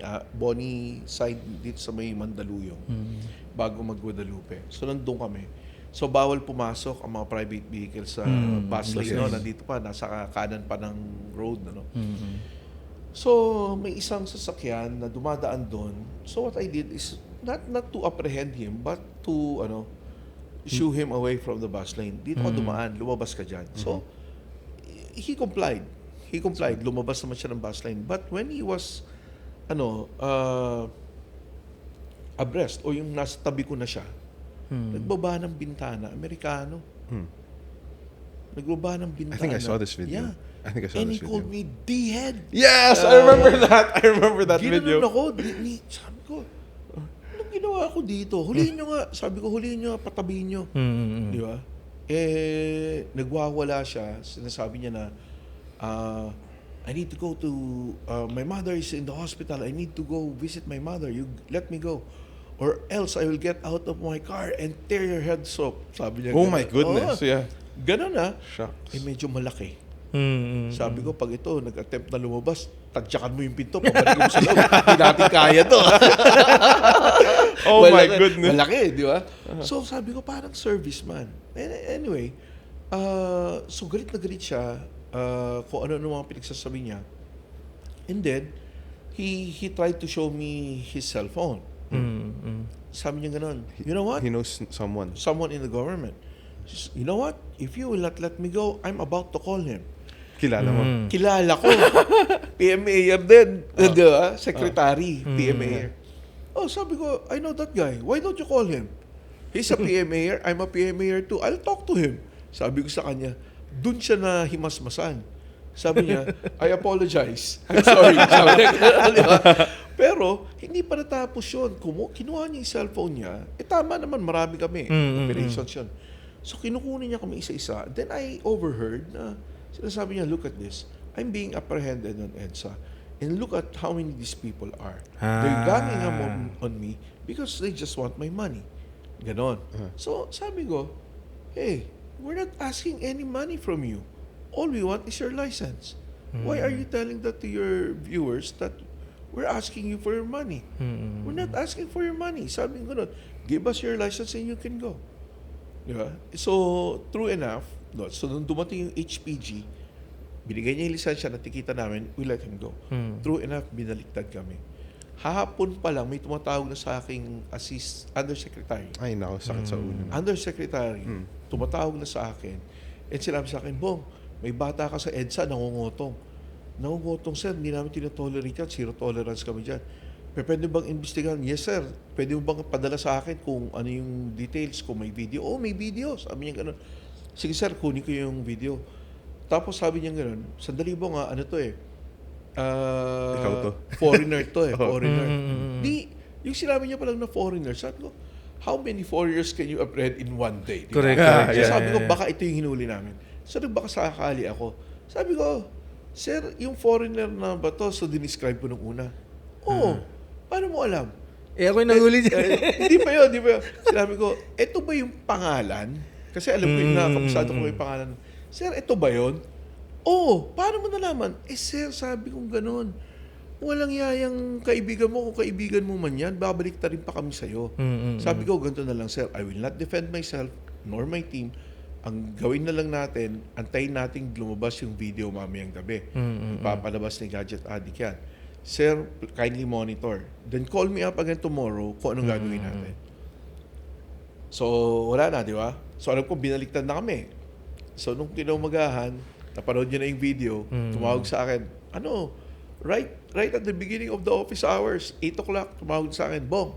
side dito sa may Mandaluyong bago mag-Guadalupe. So, nandun kami. So, bawal pumasok ang mga private vehicles sa bus lane. No? Nandito pa, nasa kanan pa ng road. No? So, may isang sasakyan na dumadaan doon. So, what I did is not to apprehend him, but to shoo him away from the bus lane. Dito ka dumaan, lumabas ka dyan. So, he complied. Lumabas naman siya ng bus lane. But when he was, abreast, o yung nasa tabi ko na siya, nagbaba ng bintana, Amerikano. Nagbaba ng bintana. I think I saw this video. Yeah. I think I saw And this he video. called me D-head. Yes, I remember that. I remember that Ginanon video. ako. Sabi ko, anong ginawa ko dito? Huliin nyo nga. Sabi ko, huliin nyo nga, patabihin nyo. Di ba? Nagwawala siya. Sinasabi niya na, I need to go to, my mother is in the hospital. I need to go visit my mother. You let me go. Or else I will get out of my car and tear your heads off. Sabi niya. Oh ganun. my goodness, yeah. Ganun Shucks. medyo malaki. Mm-hmm. Sabi ko, pag ito, nag-attempt na lumabas, tadyakan mo yung pinto, pabalik mo sa loob. Hindi natin kaya to. Oh my goodness. Malaki, di ba? So sabi ko, parang serviceman. Anyway, so galit na galit siya kung ano mga pinagsasabi niya. And then, he tried to show me his cell phone. Sabi niya ganun, you know what? He knows someone. Someone in the government. You know what? If you will not let me go, I'm about to call him. Kilala mo. Kilala ko. PMAer din. Di ba? Secretary, PMAer. Oh, sabi ko, I know that guy. Why don't you call him? He's a PMAer. I'm a PMAer too. I'll talk to him. Sabi ko sa kanya, dun siya na himasmasan. Sabi niya, I apologize. I'm sorry. Sabi niya, di ba? Pero, hindi pa natapos yun. Kinuha niya yung cellphone niya. Tama naman, marami kami. Operations yun. So, kinukunin niya kami isa-isa. Then, I overheard na sinasabi niya, look at this. I'm being apprehended on EDSA. And look at how many these people are. They're ganging up on me because they just want my money. Ganon. So, sabi ko, hey, we're not asking any money from you. All we want is your license. Why are you telling that to your viewers that we're asking you for your money? We're not asking for your money. Sabi ko nun, give us your license and you can go. Diba? So, true enough, no, so nung dumating yung HPG, binigay niya yung lisensya, natikita namin, we let him go. True enough, binaliktad kami. Hahapon pa lang, may tumatawag na sa aking undersecretary. Ay, nako, sakit sa ulo. Undersecretary, tumatawag na sa akin. And sinabi sa akin, Bong, may bata ka sa EDSA, nangungutong. Nangungutong, sir, hindi namin tinatolerate yan. Zero tolerance kami dyan. Pwede bang imbestigahan? Yes, sir. Pwede mo bang padala sa akin kung ano yung details, kung may video? Oh, may video. Sabi niya gano'n. Sige, sir, kunin ko yung video. Tapos sabi niya gano'n, sandali ba nga, ano to eh? Ikaw to. Foreigner to eh, Oh. foreigner. Di, yung sinabi niya palang na foreigner, sabi ko, how many foreigners can you apprehend in one day? Di ba? Correct, correct. So Yeah, sabi ko, baka ito yung hinuli namin. Sabi ko, baka sakali ako. Sabi ko, sir, yung foreigner na ba to? So, dinescribe ko nung una. Oo. Paano mo alam? Eh, ako yung nanguli dyan. Hindi pa yun. Sinabi ko, eto ba yung pangalan? Kasi alam ko yung nakakabisado ko yung pangalan. Sir, eto ba yun? Oo. Paano mo nalaman? Sir, sabi kong ganun. Walang yayang kaibigan mo. Kung kaibigan mo man yan, babalik ta rin pa kami sa'yo. Sabi ko, ganito na lang, sir. I will not defend myself nor my team. Ang gawin na lang natin, antayin natin lumabas yung video mamayang gabi. Ipapalabas ni Gadget Addict yan. Sir, kindly monitor. Then call me up again tomorrow kung anong gagawin natin. So, wala na, di ba? So, alam ko, binaliktad na kami. So, nung kinaumagahan, napanood niya na yung video, tumawag sa akin, right at the beginning of the office hours, 8 o'clock, tumawag sa akin, Bong,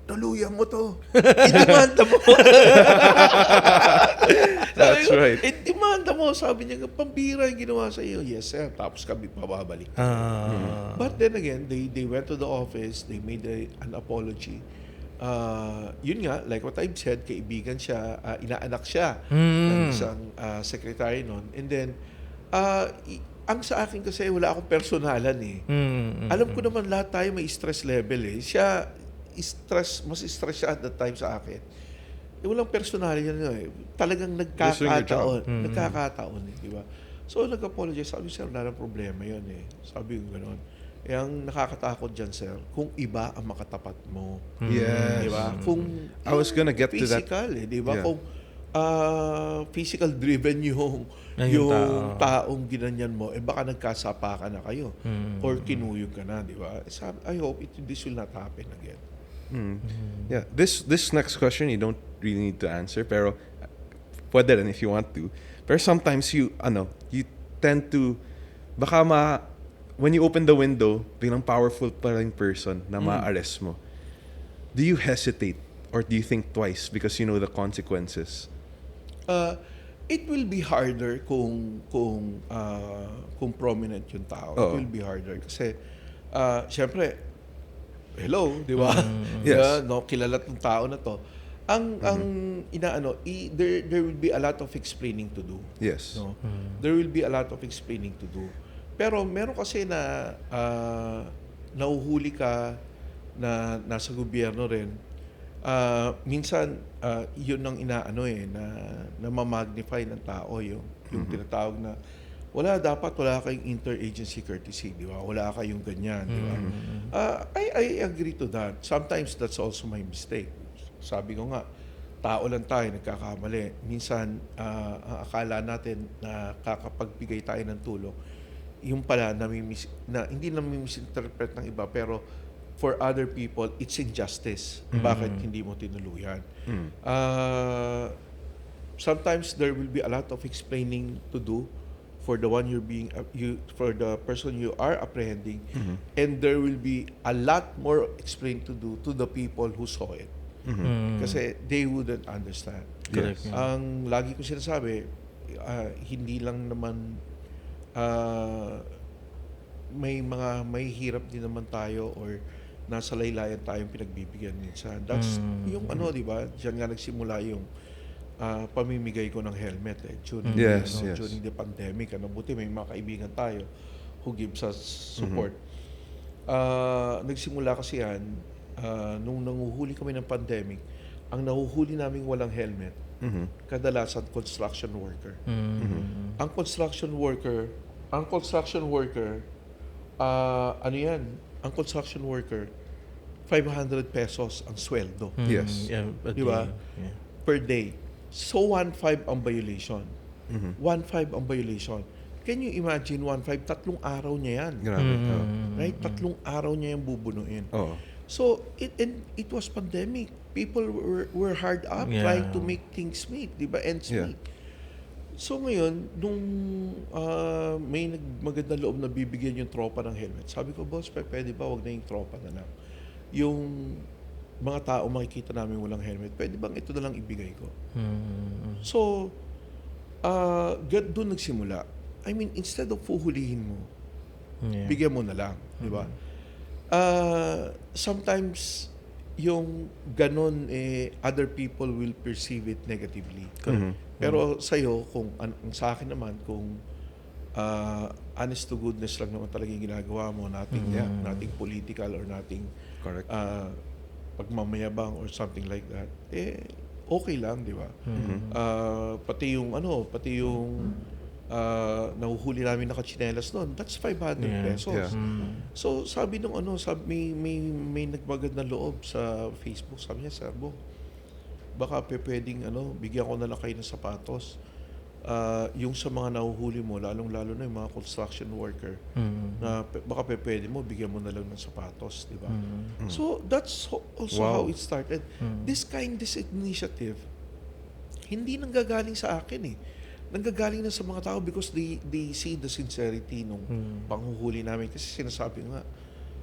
tuluyan mo to. Idemanda mo. That's right. Idemanda mo. Sabi niya, pambira yung ginawa sa iyo. Yes, sir. Tapos kami pababalik. But then again, they went to the office, they made an apology. Yun nga, like what I've said, kaibigan siya, inaanak siya ng isang secretary nun. And then, ang sa akin kasi wala akong personalan eh. Alam ko naman lahat tayo may stress level eh. Siya, mas stress siya at that time sa akin. Walang personality yan eh. Talagang nagkakataon. Nagkakataon eh, di ba? So, nag-apologize. Sabi, sir, wala nang problema yun eh. Sabi ko gano'n. Ang nakakatakot dyan, sir, kung iba ang makatapat mo. Yes. Di ba? Kung I was gonna get to that. physical eh, di ba? Yeah. Kung physical driven yung taong ginanyan mo, baka nagkasapa ka na kayo. Or kinuyog ka na, di ba? I hope this will not happen again. Yeah, this next question you don't really need to answer, pero pwede rin if you want to. Pero sometimes you tend to when you open the window, biglang powerful pa rin person na ma-arrest mo. Do you hesitate or do you think twice because you know the consequences? It will be harder kung prominent yung tao. It will be harder kasi syempre hello, di ba? Yes. Kilala tong tao na to. There will be a lot of explaining to do. Yes. No? There will be a lot of explaining to do. Pero meron kasi na nahuhuli ka na nasa gobyerno rin. Minsan yun ang na ma-magnify ng tao yung tinatawag na wala kayong interagency courtesy, di ba? Wala kayong ganyan, di ba? I agree to that. Sometimes that's also my mistake. Sabi ko nga, tao lang tayo, nagkakamali. Minsan, ang akala natin na kakapagbigay tayo ng tulong, yung pala, hindi misinterpret ng iba, pero for other people, it's injustice. Bakit hindi mo tinuluyan? Sometimes there will be a lot of explaining to do for the one for the person you are apprehending, and there will be a lot more explained to do to the people who saw it. Kasi they wouldn't understand. Correct. Yes. Ang lagi ko sinasabi, hindi lang naman may hirap din naman tayo or nasa laylayan tayong pinagbibigyan minsan. That's yung di ba? Diyan nga nagsimula yung pamimigay ko ng helmet during during the pandemic. Buti may mga kaibigan tayo who gives us support. Nagsimula kasi yan nung nanguhuli kami ng pandemic. Ang nahuhuli naming walang helmet, kadalasan construction worker. Ang construction worker, ang construction worker, 500 pesos ang sweldo. Yes. Di ba? Per day. So 1.5 ang violation. 1.5 ang violation. Can you imagine 1.5? 3 araw niya yan. Grabe. Right? 3 araw niya yung bubunuin. So it was pandemic. People were hard up trying to make things meet, di ba? Ends meet. So ngayon, nung may maganda loob na bibigyan yung tropa ng helmet, sabi ko, boss, pwede ba wag na yung tropa na lang? Yung mga tao makikita namin walang helmet, pwede bang ito na lang ibigay ko? So, doon nagsimula. I mean, instead of huhulihin mo, Yeah. bigyan mo na lang, di ba? Sometimes, yung ganon, other people will perceive it negatively. Pero sa'yo, sa akin naman, kung honest to goodness lang naman talaga yung ginagawa mo, nothing political or nothing Correct. pagmamayabang or something like that, okay lang, di ba? Pati yung nahuhuli namin nakachinelas doon, that's 500 pesos. Yeah. So sabi nung may nagbagad na loob sa Facebook, sabi niya, Sir Bo, baka pwedeng bigyan ko na lang kayo ng sapatos. Yung sa mga nahuhuli mo, lalong-lalo na yung mga construction worker, na baka pwede mo, bigyan mo na lang ng sapatos, di ba? So that's also Wow. how it started. This initiative, hindi nanggagaling sa akin nanggagaling na sa mga tao because they see the sincerity nung panghuhuli namin. Kasi sinasabi nga,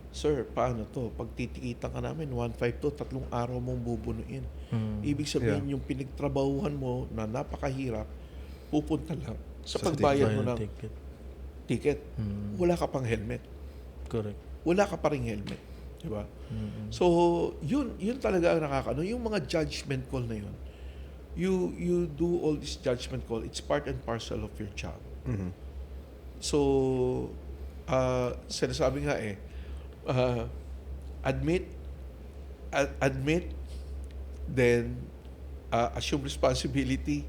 Sir, paano to? Pag titikitan ka namin, 1.5 to, 3 araw mong bubunuin. Ibig sabihin, yung pinagtrabahuhan mo na napakahirap, pupunta lang sa pagbayad mo ng ticket. Wala ka pang helmet. Correct. Wala ka pa ring helmet. Diba? So, yun talaga ang nakakano. Yung mga judgment call na yun, you do all this judgment call, it's part and parcel of your job. So, sinasabi nga admit, then assume responsibility,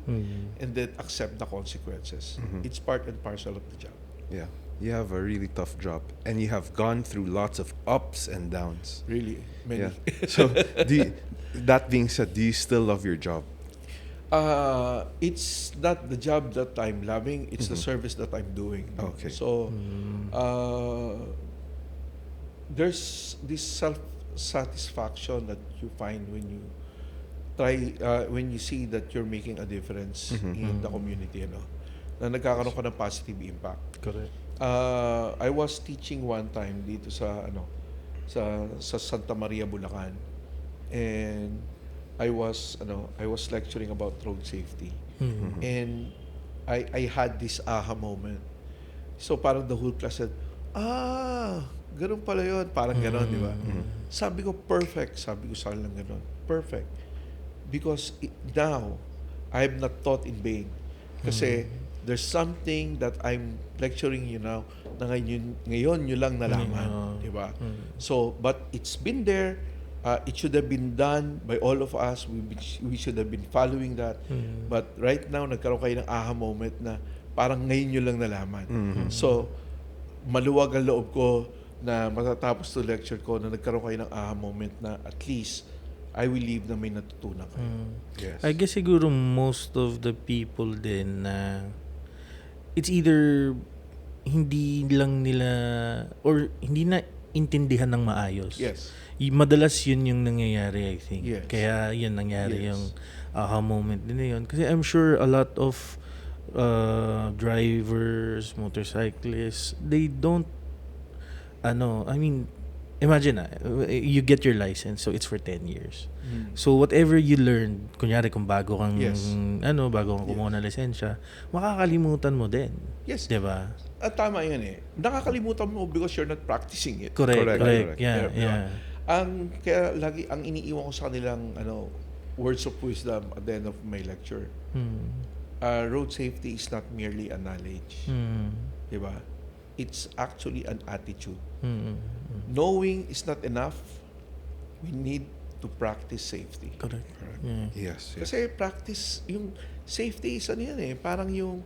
and then accept the consequences. It's part and parcel of the job. Yeah. You have a really tough job, and you have gone through lots of ups and downs. Really, many. Yeah. So, that being said, do you still love your job? It's not the job that I'm loving, it's the service that I'm doing. Okay. So, there's this self-satisfaction that you find when you when you see that you're making a difference in the community, na nagkakaroon ka ng positive impact. Correct. I was teaching one time dito sa sa Santa Maria, Bulacan, and I was lecturing about road safety, and I had this aha moment. So parang the whole class said, ganun pala yun, parang ganon, di ba? Sabi ko, perfect. Sabi ko sa lang ganon, perfect, because now I'm not taught in vain. Kasi there's something that I'm lecturing you now na ngayon nyo lang nalaman, di ba? So, but it's been there. It should have been done by all of us. We should have been following that. But right now, nagkaroon kayo ng aha moment na parang ngayon nyo lang nalaman. So, maluwag ang loob ko na matatapos to lecture ko na nagkaroon kayo ng aha moment na at least I will leave na may natutunan kayo. Yes. I guess siguro most of the people din na it's either hindi lang nila or hindi na intindihan ng maayos. Yes. Madalas yun yung nangyayari, I think. Yes. Kaya yun nangyari Yes. yung aha moment din na yun. Kasi I'm sure a lot of drivers, motorcyclists, they don't I mean, imagine you get your license, so it's for 10 years. So whatever you learned, kunyari kung bago kang Yes. bago kang kumuha ng lisensya, makakalimutan mo din. Yes. 'Di ba? At tama yan nakakalimutan mo because you're not practicing it. Correct. Yeah, Di ba? yeah. Kaya lagi ang iniiwan ko sa kanilang words of wisdom at the end of my lecture. Road safety is not merely a knowledge. Di ba? It's actually an attitude. Knowing is not enough. We need to practice safety. Correct. Yeah. Yes. Kasi practice, yung safety is parang yung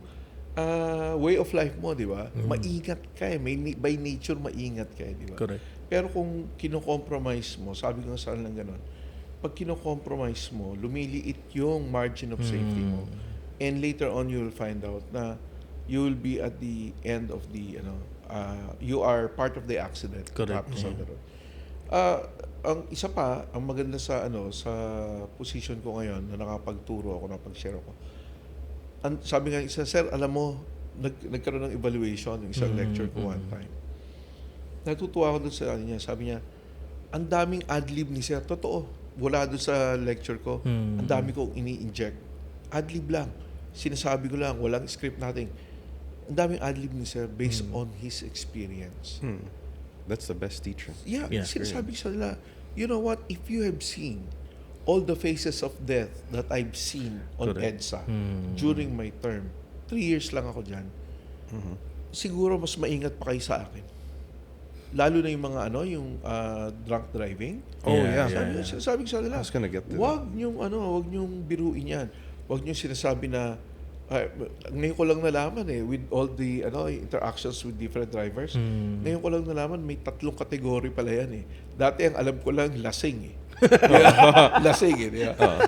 way of life mo, di ba? Maingat ka by nature, maingat ka di ba? Correct. Pero kung kino-compromise mo, sabi ko saan lang ganun, pag kino-compromise mo, lumiliit yung margin of safety mo. And later on, you will find out na you will be at the end of the, you are part of the accident. Correct. Tapos on the road. Ang isa pa, ang maganda sa sa position ko ngayon na nakapagturo ako, napag-share ako, sabi nga isa, sir, alam mo, nagkaroon ng evaluation yung isang lecture ko one time. Natutuwa ako doon sa niya. Sabi niya, ang daming adlib ni sir. Totoo. Wala doon sa lecture ko. Ang dami kong ini-inject. Adlib lang. Sinasabi ko lang, walang script natin. Ang daming adlib ni sir based on his experience. That's the best teacher. Yeah, Yeah. sinasabi ko sa nila, you know what, if you have seen all the faces of death that I've seen on Correct. EDSA during my term, 3 years lang ako dyan, siguro mas maingat pa kayo sa akin. Lalo na yung mga yung drunk driving. Oh, yeah. Sinasabi ko sa nila, I was gonna get to wag niyong biruin yan. Wag niyong sinasabi na, ngayon ko lang nalaman with all the interactions with different drivers. Ngayon ko lang nalaman may 3 kategory pala yan Dati ang alam ko lang lasing lasing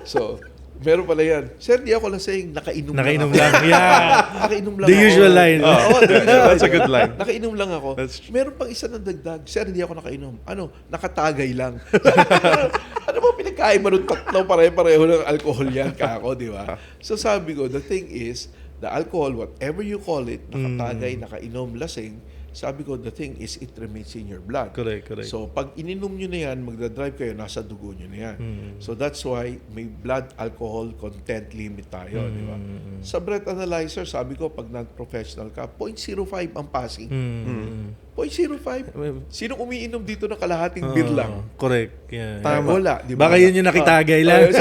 So, meron pala yan. Sir, di ako lasing, nakainom Nakainom lang lang. ako. Yeah. Nakainom lang The ako. usual line. The usual line. That's a good line. Nakainom lang ako. That's true. Meron pang isa na dagdag. Sir, hindi ako nakainom. Nakatagay lang. Ano mo pinagkain mo nung 3 pare-pareho ng alcohol yan kako, di ba? So sabi ko, the thing is, the alcohol, whatever you call it, nakatagay, nakainom, lasing, sabi ko, the thing is, it remains in your blood. Correct. So, pag ininom nyo na yan, magdadrive kayo, nasa dugo nyo na yan. So, that's why may blood alcohol content limit tayo, di ba? Sa breath analyzer, sabi ko, pag non-professional ka, 0.05 ang passing. 0.05. Sinong umiinom dito ng kalahating beer lang? Correct. Yeah. Wala, di ba? Baka yun yung nakitagay lang.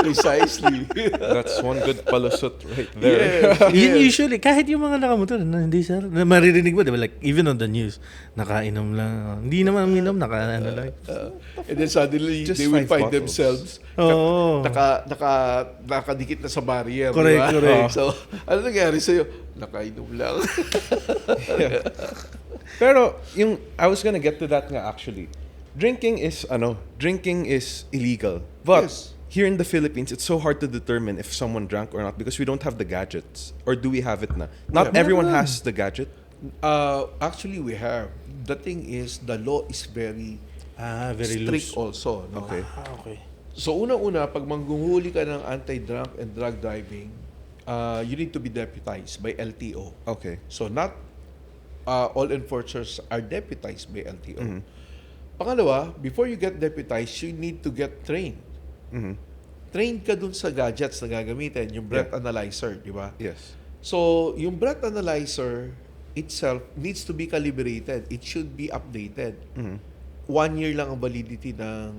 Precisely. That's one good palusot right there. Yun usually, kahit yung mga nakamotor, hindi sir, maririnig mo, di ba? Like, even on the news, nakainom lang. Hindi naman uminom, naka-ano lang. And then suddenly, Just they will 5 find bottles. themselves Oo. nakadikit na sa barrier. Correct, diba? correct. So, ano nangyari sa'yo? Nakainom lang. Pero I was gonna get to that nga actually. Drinking is illegal. But Yes. here in the Philippines, it's so hard to determine if someone drank or not because we don't have the gadgets. Or do we have it na? Not Yeah. everyone Meron. has the gadget. Actually, we have. The thing is, the law is very Very strict loose. also. No? Okay. Okay. So, unang-una, pag manghuhuli ka ng anti-drunk and drug driving, you need to be deputized by LTO. Okay. So, not all enforcers are deputized by LTO. Pangalawa, before you get deputized, you need to get trained. Trained ka dun sa gadgets na gagamitin, yung breath analyzer, di ba? Yes. So, yung breath analyzer itself needs to be calibrated. It should be updated. 1 year lang ang validity ng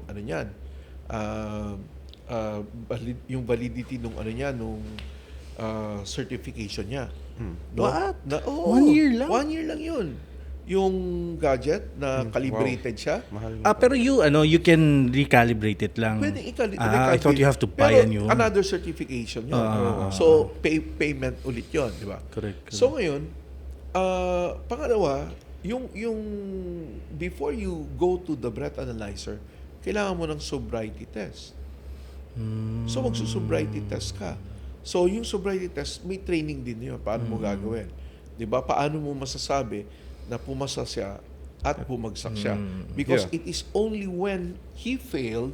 ano niyan. Yung validity nung ano niya, nung certification niya. No? What? 1 1 year lang? 1 year lang yun. Yung gadget na calibrated siya. Mahal. Pero you can recalibrate it lang. Pwede I thought you have to buy a new one. another certification yun. Ah. So, payment ulit yun, di ba? Correct. So, ngayon, pangalawa, yung before you go to the breath analyzer, kailangan mo ng sobriety test. So, magsusobriety test ka. So, yung sobriety test, may training din yun. Paano mo gagawin? Di ba? Paano mo masasabi na pumasa siya at bumagsak siya? Because Yeah. it is only when he failed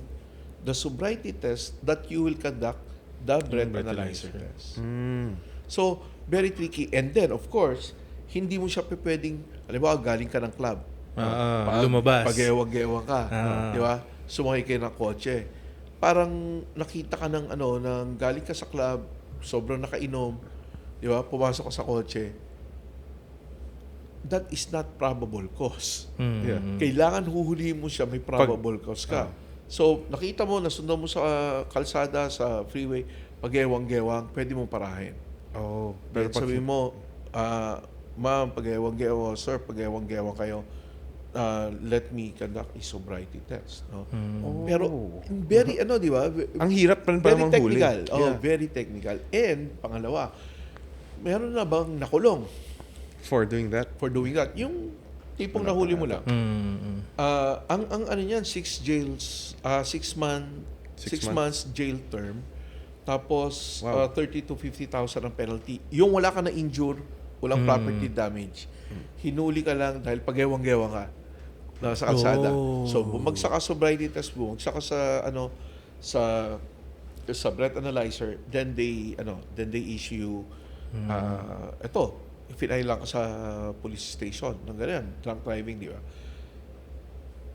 the sobriety test that you will conduct the breath analyzer test. So, very tricky. And then, of course, hindi mo siya pwedeng, halimbawa, galing ka ng club. Lumabas. Pag-ewang-ewang ka. Ah. Di ba? Sumakay kayo ng kotse. Parang nakita ka ng ng galing ka sa club, sobrang nakainom, di ba? Pumasok ka sa kotse. That is not probable cause. Yeah. Kailangan huhulihin mo siya, may probable cause ka. So, nakita mo, nasundan mo sa kalsada, sa freeway, pag-ewang-gewang, pwede mong parahin. Oh, Pero pero sabi mo, ma'am, pag-ewang-gewang, sir, pag-ewang-gewang kayo, let me conduct a sobriety test. No? Pero, very, di ba? ang hirap pa rin para Very manghuli. technical. Yeah. Very technical. And, pangalawa, meron na bang nakulong For doing that. for doing that? Yung tipong nahuli mo lang. Ang ano niyan, 6 months jail term. Tapos, Wow. 30 to 50,000 ang penalty. Yung wala ka na injure, walang property damage. Hinuli ka lang dahil pag-ewang-gewang ka sa kalsada. Oh. So, bumagsak ka sa sobriety test, bumagsak ka sa sa breath analyzer, then they issue ito, ifinail lang ka sa police station ng ganyan, drunk driving, di ba?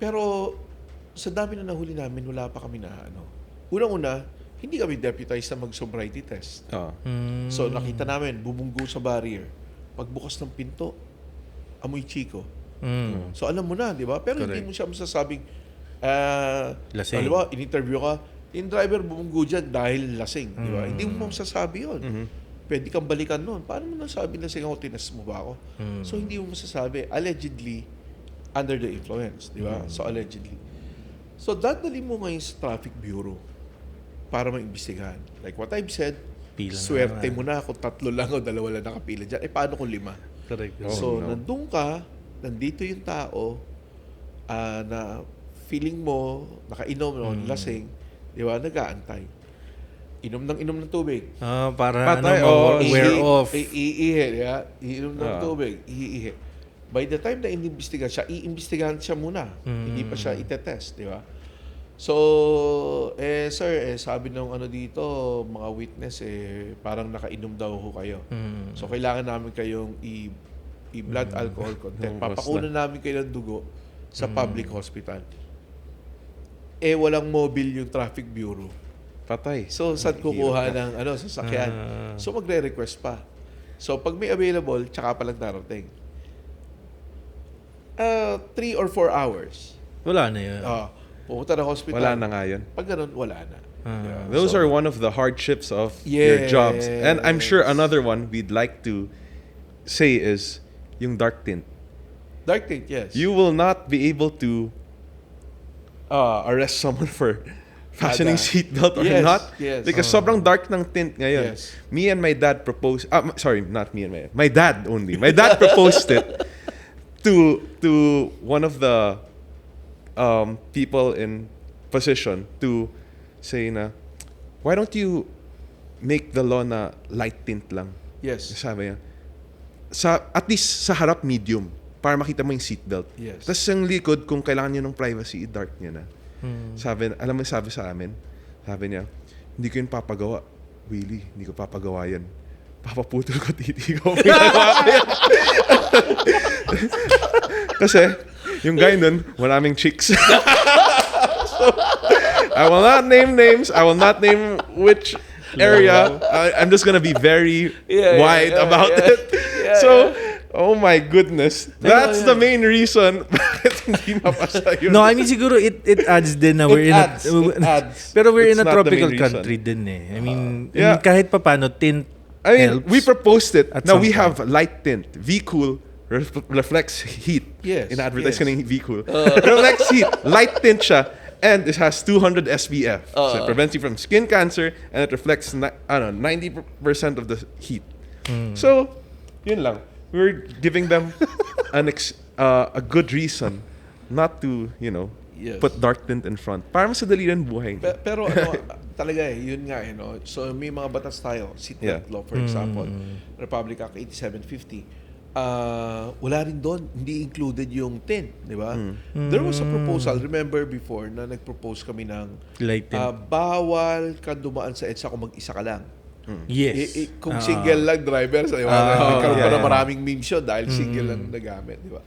Pero sa dami na nahuli namin, wala pa kami na unang-una, hindi kami deputized na mag-sobriety test. So nakita namin, bumunggo sa barrier. Pagbukas ng pinto, amoy chiko. So alam mo na, di ba? Pero hindi mo siya masasabing, Lasing. di ba, in-interview ka, yung driver bumunggo dyan dahil lasing. Di ba? Hindi mo masasabi yun. Pwede kang balikan nun. Paano mo nasabi lasing ako, tinest mo ba ako? So hindi mo masasabi, allegedly, under the influence. Di ba? So allegedly. So dadali mo ngayon sa Traffic Bureau para maimbestigahan. Like what I've said, Pila na swerte naman. mo na kung 3 lang o 2 lang nakapila dyan. Paano kung 5? Correct. So, no. nandun ka, nandito yung tao na feeling mo, nakainom o lasing, di ba, nag-aantay. Inom ng tubig. Para Patay, wear off. Iihi, di ba? Iinom ng tubig, iihi. By the time na inimbestigahan siya, iimbestigahan siya muna. Hindi pa siya itetest, di ba? So, sir, sabi nung dito, mga witness, parang nakainom daw ho kayo. So, kailangan namin kayong i-blood alcohol content. Papakunan namin kayo ng dugo sa public hospital. Walang mobile yung Traffic Bureau. Patay. So, saan kukuha ng sasakyan? So, magre-request pa. So, pag may available, tsaka pa lang darating. 3 or 4 hours. Wala na yun. Pumunta na hospital. Wala na nga yun. Pag ganun, wala na. Yeah. Those So, are one of the hardships of your jobs. And I'm sure another one we'd like to say is yung dark tint. dark tint, yes. You will not be able to arrest someone for fastening seatbelt or Yes, not. yes. Because sobrang dark ng tint ngayon. Yes. Me and my dad proposed, sorry, not me and my dad only. My dad proposed it to one of the people in position to say na, why don't you make the law na light tint lang? Yes. Sabi niya, at least sa harap medium para makita mo yung seatbelt. Yes. Tapos yung likod, kung kailangan nyo ng privacy, i-dark nyo na. Sabi sa amin, sabi niya, hindi ko yun papagawa. Willie, hindi ko papagawa yan. Papaputol ko titi ko. Kasi, yung guy nun, maraming chicks. So, I will not name names. I will not name which area. I'm just gonna be very wide about it. So, oh my goodness. That's the main reason bakit hindi mapasa yun. No, I mean siguro it adds din na we're in adds. pero we're It's in a not the tropical main reason. country din eh. I mean Yeah. kahit papaano tint I mean, helps. we proposed it. At Now some we have light tint. V-Cool reflects heat. Yes, In advertise yes. ka ng V-Cool. Reflects heat. Light tint siya. And it has 200 SPF. So it prevents you from skin cancer and it reflects 90% of the heat. So, yun lang. We're giving them a good reason not to, Yes. put dark tint in front. Para mas madali rin buhay. Pero talaga yun nga no. So may mga batas tayo, seatbelt law for example, Republic Act 8750. Wala rin doon, hindi included yung tint, di ba? There was a proposal, remember before na nag-propose kami ng light tint. bawal ka dumaan sa EDSA kung mag-isa ka lang. Yes. Kung single lang driver, nagkaroon pa yeah. na maraming memes yun dahil single lang nagamit, di ba?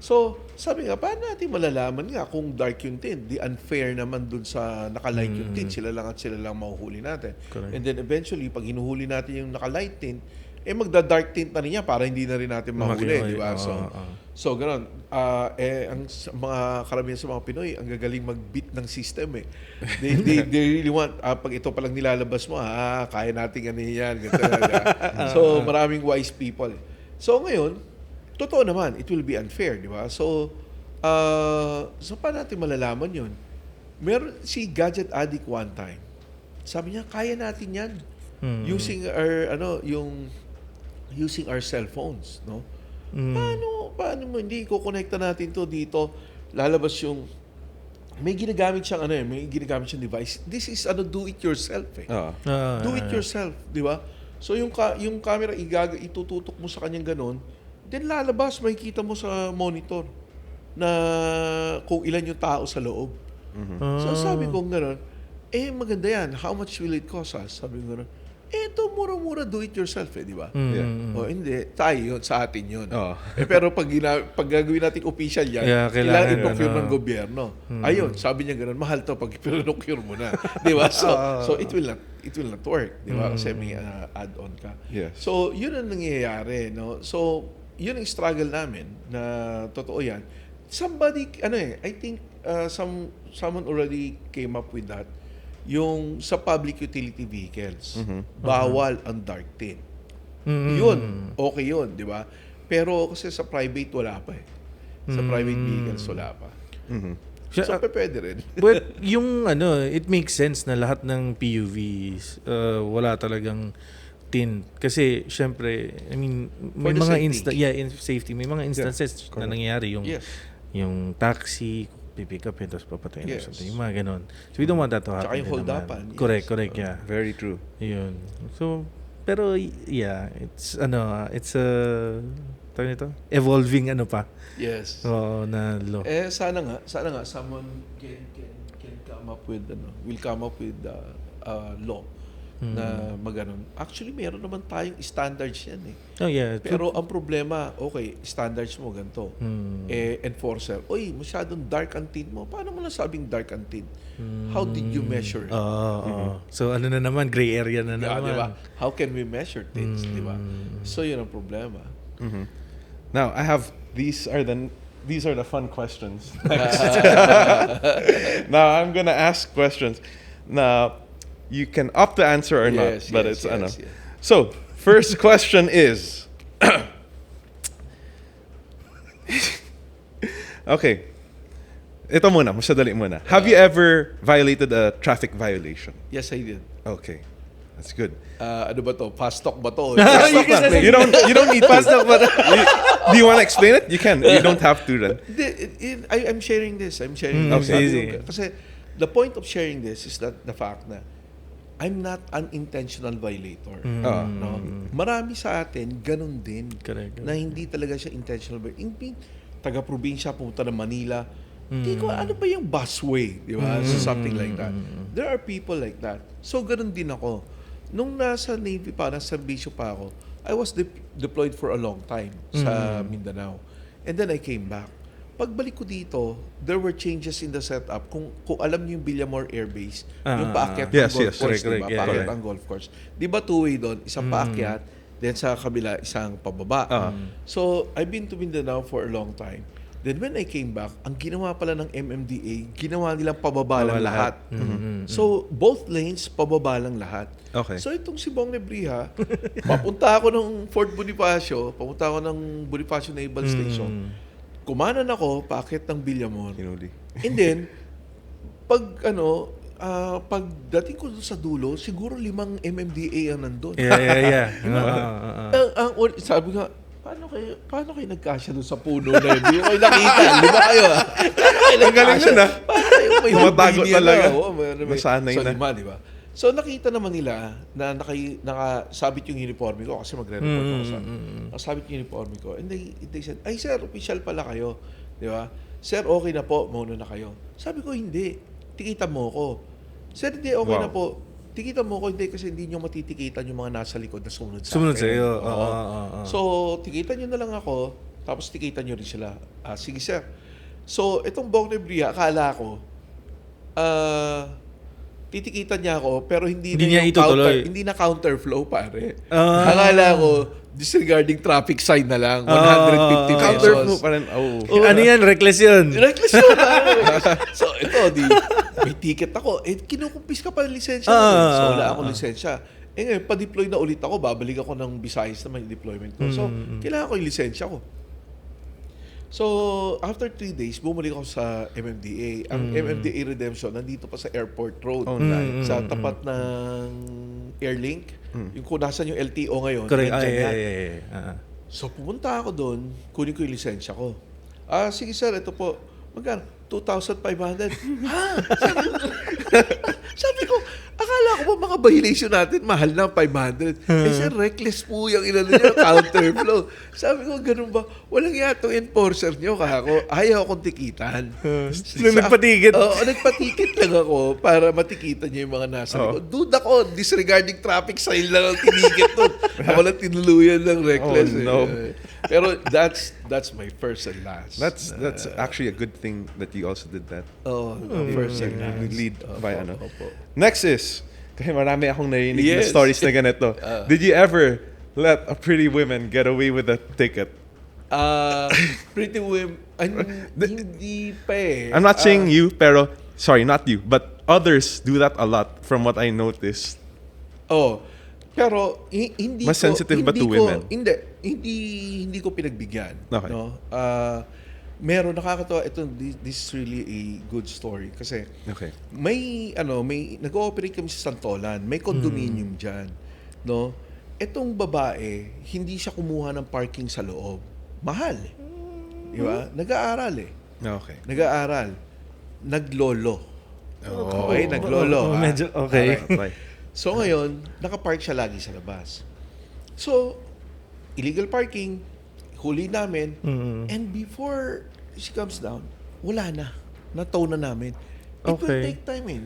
So, sabi nga, paano natin malalaman nga kung dark yung tint? Di unfair naman dun sa naka-light yung tint. Sila lang mahuhuli natin. Correct. And then eventually, pag hinuhuli natin yung naka-light tint, magda-dark tint na rin niya para hindi na rin natin mahuli, di ba? So, ganun. Ang mga karamihan sa mga Pinoy, ang gagaling mag-beat ng system eh. They really want, pag ito palang nilalabas mo, kaya natin ano yan. So, maraming wise people. So, ngayon, totoo naman, it will be unfair, di ba? So paano natin malalaman yun? Meron si Gadget Addict one time. Sabi niya, kaya natin yan. Using our cell phones, no? Paano mo hindi kukonekta natin to dito? Lalabas yung may ginagamit siyang device. This is do it yourself eh. Do it yourself, di ba? So yung camera itututok mo sa kanyang ganon, then lalabas, makikita mo sa monitor na kung ilan yung tao sa loob. So sabi ko gano'n, maganda yan. How much will it cost us? Sabi ko gano'n. Ito, mura-mura, do it yourself di ba? O hindi, tayo yun, sa atin yun. Oh. Pero pag gagawin natin official yan, Yeah, kailangan kailangan i-procure ano. ng gobyerno. Ayun, sabi niya gano'n, mahal to pag i-procure mo na. Di ba? So it will not work. Di ba? Kasi may add-on ka. Yes. So, yun ang nangyayari. No? So, yun ang struggle namin na totoo yan. Somebody, I think someone already came up with that. Yung sa public utility vehicles, bawal ang dark tint. Yun, okay yun, di ba? Pero kasi sa private, wala pa eh. Sa private vehicles, wala pa. So, pwede rin. But yung it makes sense na lahat ng PUVs wala talagang tint. Kasi syempre, I mean, may For the mga safety. safety. May mga instances na nangyayari yung Yes. yung taxi, pipick up yun, tapos papatayin or Yes. something. Yung mga ganon. So we don't want that to happen. Tsaka yung din hold-upan, naman. yes. Correct, yeah. Very true. Yun. So, pero yeah, it's it's a tawag nito? Evolving pa. Yes. Oo, na law. Sana nga someone can come up with will come up with law na maganon. Actually, meron naman tayong standards yan eh. Oh yeah. Pero ang problema, okay, standards mo ganito. Enforcer, oy, masyadong dark ang tint mo. Paano mo nasabing dark ang tint? How did you measure it? Oo. So ano na naman, gray area na Yeah, naman. di ba? How can we measure tints, di ba? So yun ang problema. Now, these are the fun questions. Now, I'm gonna ask questions. Now, you can opt to answer or not, but it's yes. So, first question is, okay. Ito muna, mas madali muna. Have you ever violated a traffic violation? Yes, I did. Okay, that's good. Ano ba to? Fast talk ba to? You don't need fast talk, but do you want to explain it? You can. You don't have to then. I'm sharing this. I'm sharing this. okay. Sabi Easy. ko, kasi the point of sharing this is that the fact na I'm not an intentional violator. No? Marami sa atin, ganun din. Correct. Na hindi talaga siya intentional violator. Taga-probinsya, pumunta ng Manila. Hindi ko, ano ba yung busway? Di ba? So something like that. There are people like that. So ganun din ako. Nung nasa Navy pa, nasa serbisyo pa ako, I was deployed for a long time sa Mindanao. And then I came back. Pagbalik ko dito, there were changes in the setup. Kung alam niyo yung Villamor Air Base, yung paakyat ng Yes, golf yes, course, correct, diba? yeah, Paakyat correct. ang golf course. Di ba two-way doon? Isang paakyat, then sa kabila, isang pababa. So, I've been to Mindanao for a long time. Then when I came back, ang ginawa pala ng MMDA, ginawa nilang pababa lang lahat. So, both lanes, pababa lang lahat. Okay. So, itong si Bong Nebriha, papunta ako ng Fort Bonifacio, papunta ako ng Bonifacio Naval Station. Kumanan ako, paakyat ng Villamor. Kinuli. And then, pagdating ko sa dulo, siguro 5 MMDA ang nandun. Yeah. Sabi nga, paano kayo nagkasya doon sa puno na yun? Hindi ko kayo nakita. 5 kayo. Ang galing yun, ah. Paano kayo may Tumatago hubili talaga. Nasanay Nasanay so, na. 5, di ba? So, nakita naman nila na nakasabit yung uniforme ko kasi magre-report ako sa nakasabit yung uniforme ko. And they said, ay sir, official pala kayo. Di ba? Sir, okay na po. Mauna na kayo. Sabi ko, hindi. Tikita mo ko. Sir, hindi, okay na po. Tikita mo ko, hindi kasi hindi nyo matitikitan yung mga nasa likod na sumunod sa Sumunod akin. sa'yo. Oo. So, tikitan nyo na lang ako, tapos tikitan nyo rin sila. Sige sir. So, itong Bong Nebriha, akala ko, titikitan niya ako, pero hindi Hindi niya yung itutuloy. hindi na counterflow, pare. Akala ko, disregarding traffic sign na lang, 150 pesos. Counterflow pa rin. Oh. Ano yan? Reckless yun. Reckless yun, pare. So, ito, may ticket ako. Kinukumpis ka pa ng lisensya. So, wala akong lisensya. Ngayon, pa-deploy na ulit ako. Babalik ako ng Visayas na may deployment ko. So, kailangan ko yung lisensya ko. So, after 3 days, bumalik ako sa MMDA. Ang MMDA Redemption, nandito pa sa Airport Road. Sa tapat ng Airlink. Yung kung nasan yung LTO ngayon. Correct. nandiyan yan. So, So, pumunta ako doon, kunin ko yung lisensya ko. Sige sir, ito po. Magkano? 2,500. Ha? Sabi ko, akala Akala ko ba mga violation natin, mahal na 500. Sir, reckless po yung inano niya, counterflow. Sabi ko, ganun ba? Walang yato enforcer niyo, kako. Ayaw akong tikitan. Nung nagpatikit. Oo, nagpatikit lang ako para matikitan niya yung mga nasa likod. Dude ako, disregarding traffic sign lang ang tinikit nun. Ako lang tinuluyan ng reckless. Oh, no. Pero that's my first and last. That's actually a good thing that you also did that. Oh, first and last. You lead by ano. Opo. Next is, kasi marami akong narinig na Yes. stories na ganito. Did you ever let a pretty woman get away with a ticket? Pretty women, hindi pa eh. I'm not saying you, pero, sorry, not you, but others do that a lot from what I noticed. Oh, pero hindi Mas ko, sensitive ba hindi to ko, women? Hindi ko pinagbigyan. Okay. No? Meron nakakatawa ito, this is really a good story kasi Okay. may nag-ooperate kami sa Santolan, may condominium diyan, no? Etong babae, hindi siya kumuha ng parking sa loob. Mahal. Di ba? Nag-aaral eh. Okay. Nag-aaral. Naglolo. Oh. Okay, naglolo. Oh, medyo okay. Okay. So ngayon, nakapark siya lagi sa labas. So, illegal parking, huli namin, and before she comes down, wala na. Natow na namin. It will Okay. take time eh.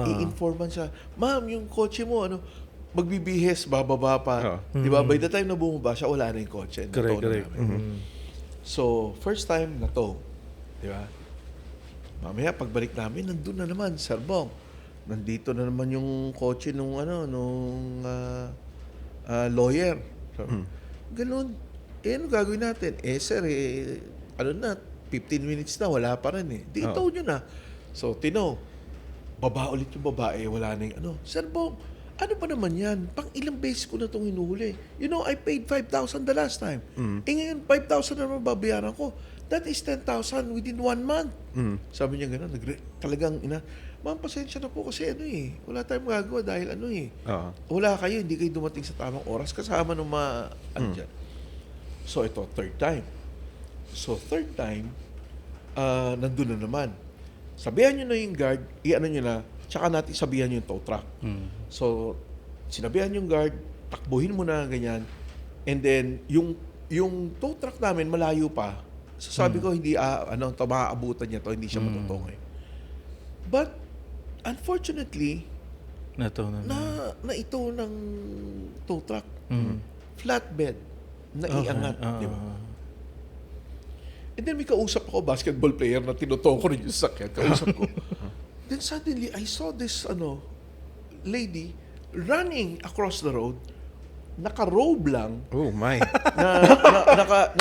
I-informan siya, ma'am, yung kotse mo, magbibihes, bababa pa. Di ba? By the time na bumaba siya, wala na yung kotse. Natow na Correct. namin. So, first time, natow. Di ba? Mamaya, pagbalik namin, nandun na naman, Sir Bong. Nandito na naman yung kotse nung lawyer. So, ganun. Ano gagawin natin? Sir, 15 minutes na, wala pa rin eh. Di itaw nyo na. So, baba ulit yung babae, wala na yung Sir Bong, ano ba naman yan? Pang ilang beses ko na itong hinuhuli. You know, I paid 5,000 the last time. Ngayon, 5,000 na naman babayaran ko. That is 10,000 within 1 month. Sabi niya gano'n, talagang ma'am, pasensya na po kasi wala tayong magagawa dahil wala kayo, hindi kayo dumating sa tamang oras kasama ng mga dyan. So ito, third time. So third time, nandun na naman. Sabihan nyo na yung guard, nyo na, tsaka natin sabihan nyo yung tow truck. So, sinabihan yung guard, takbuhin mo na, ganyan. And then, yung tow truck namin, malayo pa. So sabi ko, hindi, maaabutan niya to, hindi siya matutungay. But, unfortunately, na ito ng tow truck. Flatbed. Naiangat. Di ba? And then may kausap ako, basketball player na tinuto ko rin yung sakyan. Kausap ko. Then suddenly, I saw this lady running across the road, naka-robe lang, Oh my. naka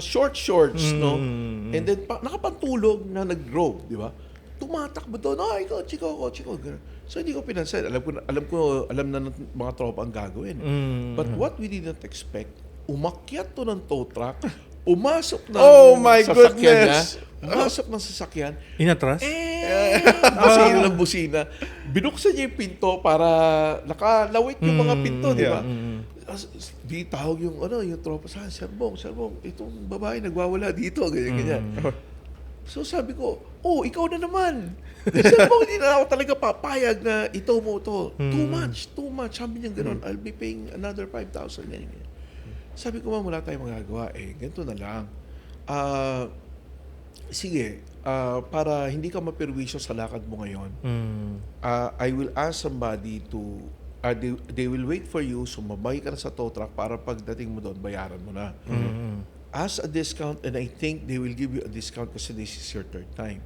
shorts, no? And then nakapantulog na nag-robe, di ba? Tumatakbo doon, kotse ko. Ganun. So hindi ko pinansin. Alam na ng mga tropa ang gagawin. But what we did not expect, umakyat to ng tow truck, umasok ng Oh my sasakyan niya, goodness! umasok ng sasakyan, Inatras? busina ng busina. Binuksan niya yung pinto para nakalawit yung mga pinto, di ba? Di tawag yung tropa sa akin, Sir Bong, itong babae nagwawala dito, ganyan. So sabi ko, ikaw na naman. Sir Bong, hindi na ako talaga papayag na ito mo to. Too much. Sabi niya gano'n, I'll be paying another 5,000. Ganyan. Sabi ko, ma'am, wala tayong magagawa. Ganito na lang. Sige, para hindi ka mapirwisyo sa lakad mo ngayon, I will ask somebody to, they will wait for you, sumabay ka na sa tow truck para pagdating mo doon, bayaran mo na. Ask a discount, and I think they will give you a discount kasi this is your third time.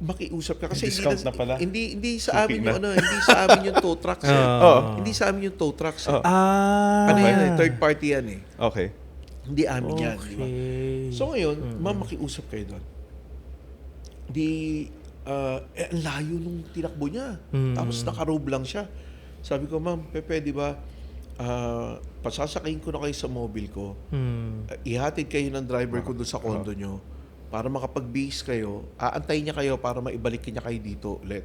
Makiusap ka kasi Discount na pala. hindi sa amin Suki yung hindi sa amin yung tow trucks. Hindi sa amin yung tow trucks. Third party yan eh. Okay. Hindi amin yan, di ba? So ngayon, ma'am, makiusap kayo doon. Ang layo nung tinakbo niya. Tapos nakarobe lang siya. Sabi ko, ma'am, pwede ba pasasakayin ko na kayo sa mobile ko. Ihatid kayo ng driver ko doon sa condo nyo para makapag-base kayo. Aantayin niya kayo para maibalik niya kayo dito ulit.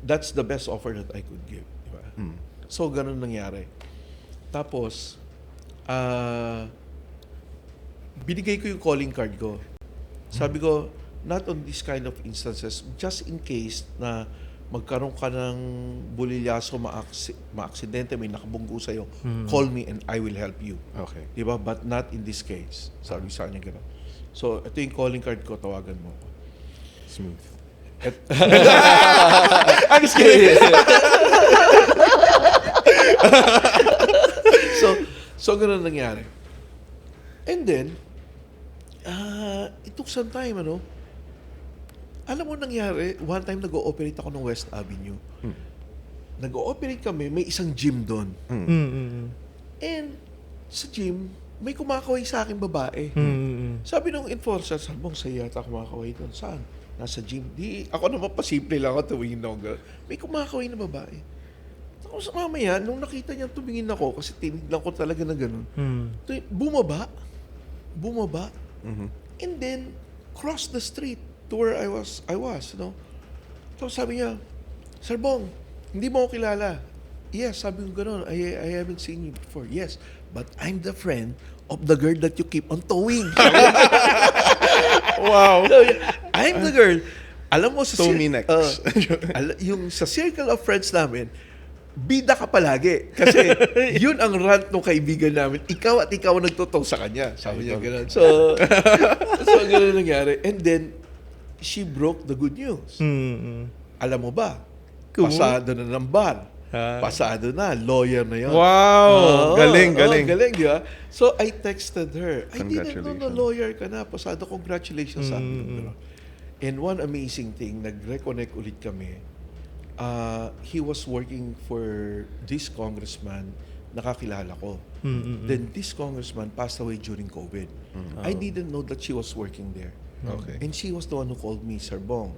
That's the best offer that I could give. Diba? So, ganun nangyari. Tapos, binigay ko yung calling card ko. Sabi ko, not on this kind of instances, just in case na magkaroon ka ng bulilyaso, maaksidente, may nakabunggo sa'yo, call me and I will help you. Okay. Di ba? But not in this case. Sabi sa kanya gano'n. So, ito yung calling card ko, tawagan mo ako. Smooth. I'm just kidding. so ganun nangyari. And then, it took some time, ano? Alam mo nangyari, one time nag-ooperate ako ng West Avenue. Nag-ooperate kami, may isang gym doon. And sa gym, may kumakaway sa akin babae. Sabi nung enforcer, sabi mong sa'yo yata kumakaway doon. Saan? Nasa gym. Di, ako naman pasimple lang ako, tumingin ako. May kumakaway na babae. Tapos mamaya, nung nakita niya tumingin ako, kasi tinignan ko talaga na gano'n, bumaba. And then, cross the street to where I was, no? Tapos sabi niya, Sir Bong, hindi mo ako kilala. Yes, sabi ko gano'n, I haven't seen you before. Yes, but I'm the friend of the girl that you keep on towing. Wow. I'm the girl. Alam mo, sa Tow me next. yung sa circle of friends namin, bida ka palagi. Kasi yun ang rant ng kaibigan namin. Ikaw at ikaw ang nagtotow sa kanya. Sabi niya gano'n. So gano'n nangyari. And then, she broke the good news. Alam mo ba? Cool. Pasado na ng bar. Pasado na. Lawyer na yun. Wow. Galing. Galing, di ba? So, I texted her. I didn't know na Congratulations. lawyer ka na. Pasado, congratulations sa amin. And one amazing thing, nag-reconnect ulit kami. He was working for this congressman, nakakilala ko. Then this congressman passed away during COVID. I didn't know that she was working there. Okay. And she was the one who called me, Sir Bong,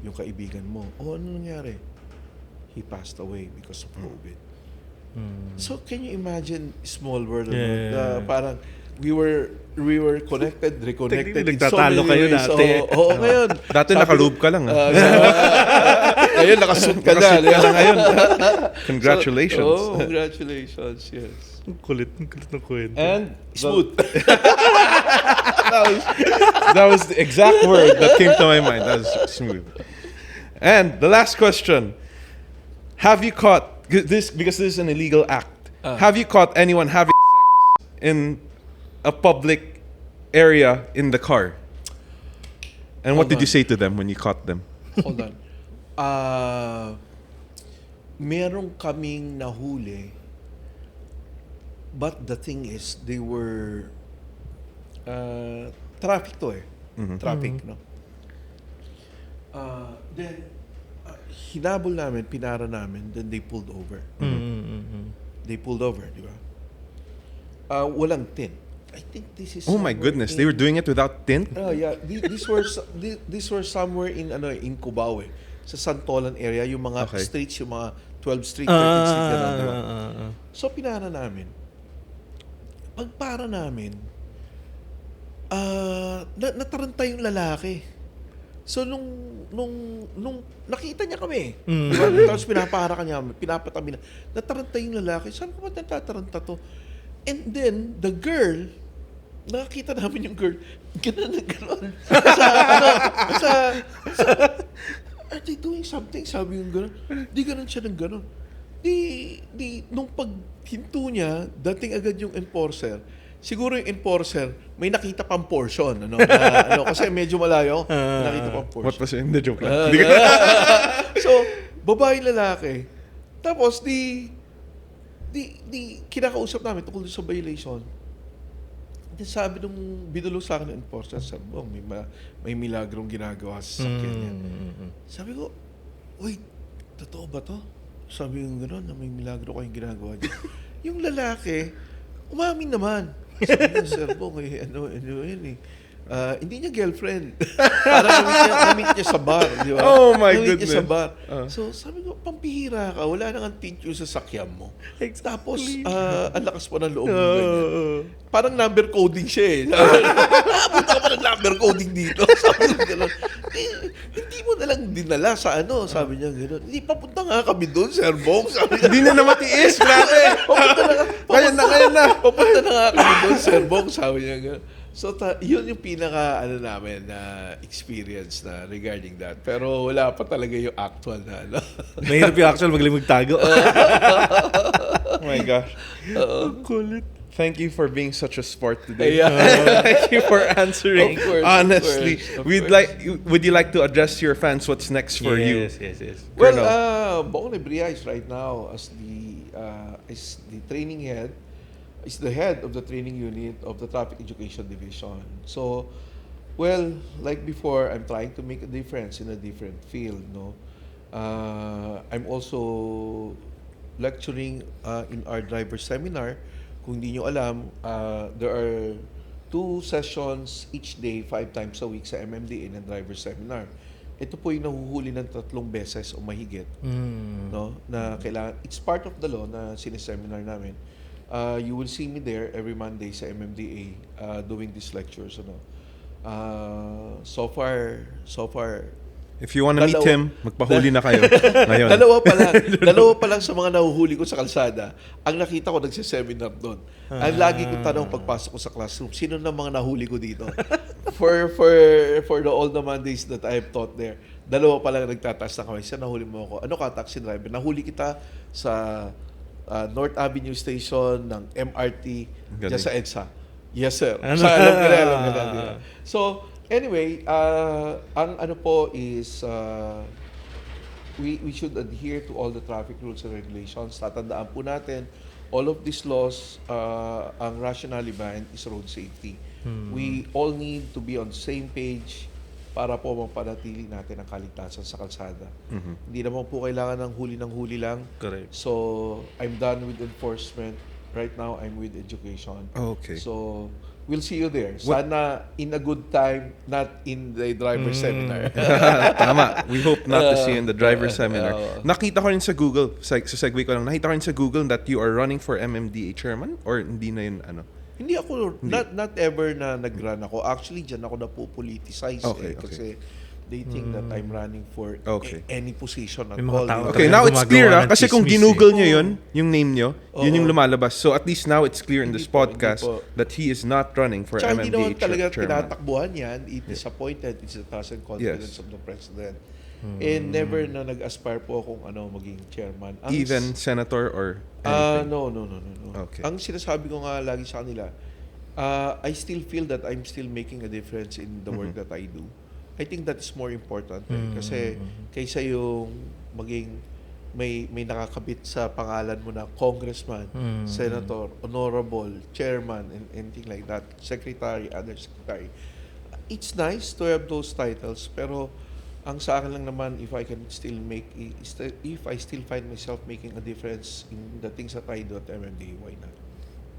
yung kaibigan mo. Oh, ano nangyari? He passed away because of COVID. So can you imagine small world? Yeah. Parang we were connected, reconnected. Technically, in so nagtatalo many kayo ways. dati. Oo, ngayon. Dati naka-lube ka lang. Ngayon, nakasuit ka na. Nakasuit ka na ngayon. Congratulations. So, congratulations, yes. Ang kulit ng kwento. And smooth. That was the exact word that came to my mind. That was smooth. And the last question. Have you caught, this because this is an illegal act, have you caught anyone having sex in a public area in the car? And what did you say to them when you caught them? Hold on. Meron kaming nahuli, but the thing is, they were traffic to eh. Traffic, no? Then, hinabol namin, pinara namin, then they pulled over. They pulled over, di ba? Walang tint. I think this is Oh my goodness, they were doing it without tint? Oh yeah, these were somewhere in in Cubao eh. Sa Santolan area, yung mga Okay. streets, yung mga 12th Street, 13th Street, gano'n, di ba? Ah. So, pinara namin. Pagpara namin, nataranta yung lalaki. So, nung nakita niya kami, diba? Tapos pinapara ka niya, pinapatabi na, nataranta yung lalaki. Sabi ko, ba't natataranta to? And then, the girl, nakita namin yung girl, gano'n na gano'n. Are they doing something? Sabi yung gano'n. Di gano'n siya ng gano'n. Nung paghinto niya, dating agad yung enforcer. Siguro yung enforcer, may nakita pang portion. Kasi medyo malayo. Nakita pang portion. What was it? Hindi, joke lang. So, babae lalaki. Tapos, kinakausap namin tungkol sa violation. Then sabi nung binulong sa akin ng enforcer, sabi mo, may milagrong ginagawa sa sakyan niya. Sabi ko, wait, totoo ba to? Sabi yung gano'n, na may milagro kayong ginagawa niya. Yung lalaki, umamin naman. Sabi niya, Sir Bong, ano yun eh. Hindi niya girlfriend. Parang namit niya sa bar, di ba? Oh my Namit niya sa goodness. bar. So sabi ko, pampihira ka, wala nang tint yung sasakyan mo. Tapos, ang lakas pa ng loob mo ganyan. Parang number coding siya eh. Punta ka pa ng number coding dito. Sabi ko gano'n. Hindi mo na lang dinala sa sabi niya gano'n. Hindi, papunta nga kami doon, Sir Bong. Sabi niya, Hindi na matiis, grabe. Papunta Ngayon na. Papunta na na nga kami doon, Sir Bong, sabi niya nga. So, yun yung pinaka, namin, na experience na regarding that. Pero wala pa talaga yung actual na, Mahirap yung actual magaling magtago. Oh my gosh. Kulit. Thank you for being such a sport today. Yeah. Thank you for answering. Of course, Honestly, of we'd course. would you like to address your fans what's next for you? Yes. Well, Colonel. Bong Nebria is right now as the training head, is the head of the training unit of the Traffic Education Division. So, well, like before, I'm trying to make a difference in a different field, no? I'm also lecturing in our driver seminar. Kung hindi nyo alam, there are 2 sessions each day, 5 times a week sa MMDA ng driver seminar. Ito po yung nahuhuli ng 3 beses o mahigit. No? Na kailangan, it's part of the law na sineseminar namin. You will see me there every Monday sa MMDA doing these lectures. So far, If you want to meet Dalawa. him, magpahuli na kayo ngayon. dalawa pa lang sa mga nahuhuli ko sa kalsada, ang nakita ko nagsiseminar doon. Ang lagi kong tanong pagpasok ko sa classroom, sino na mga nahuli ko dito? for all the Mondays that I have taught there, dalawa pa lang nagtataas na kami. Saan nahuli mo ako? Ano ka, taxi driver? Nahuli kita sa North Avenue Station ng MRT dyan sa EDSA. Yes, sir. Ano? Sa alam ko na. So, anyway, ang ano po is we should adhere to all the traffic rules and regulations. Tatandaan po natin, all of these laws, ang rationale behind is road safety. We all need to be on the same page para po mapanatili natin ang kaligtasan sa kalsada. Hindi naman po kailangan ng huli lang. Correct. So, I'm done with enforcement. Right now, I'm with education. Okay. So, we'll see you there. Sana in a good time, not in the driver seminar. Tama. We hope not to see you in the driver seminar. Nakita ko rin sa Google, sa segue ko lang, nakita ko rin sa Google that you are running for MMDA chairman? Or hindi na yun, ano? Hindi ako, not ever na nag-run ako. Actually, dyan ako napopoliticize Okay, Kasi they think that I'm running for Okay. any position at May mga all. tao Okay, Talagang now it's clear gumagawa ah. ng Kasi kung chismis ginugol nyo yun, yung name nyo, yun Oo. yung lumalabas. So at least now it's clear in this Hindi po, podcast hindi po. that he is not running for Tsaka hindi naman MMDA talaga chairman. tinatakbuhan yan. It is appointed. It's the trust and confidence Yes. of the President. And never na nag-aspire po akong maging chairman. Even senator or anything? No. Okay. Ang sinasabi ko nga lagi sa kanila, I still feel that I'm still making a difference in the work that I do. I think that is more important. Kasi kaysa yung maging may nakakabit sa pangalan mo na congressman, senator, honorable, chairman, and anything like that, secretary, other secretary. It's nice to have those titles, pero ang sa akin lang naman, if I still find myself making a difference in the things that I do at MMDA, why not?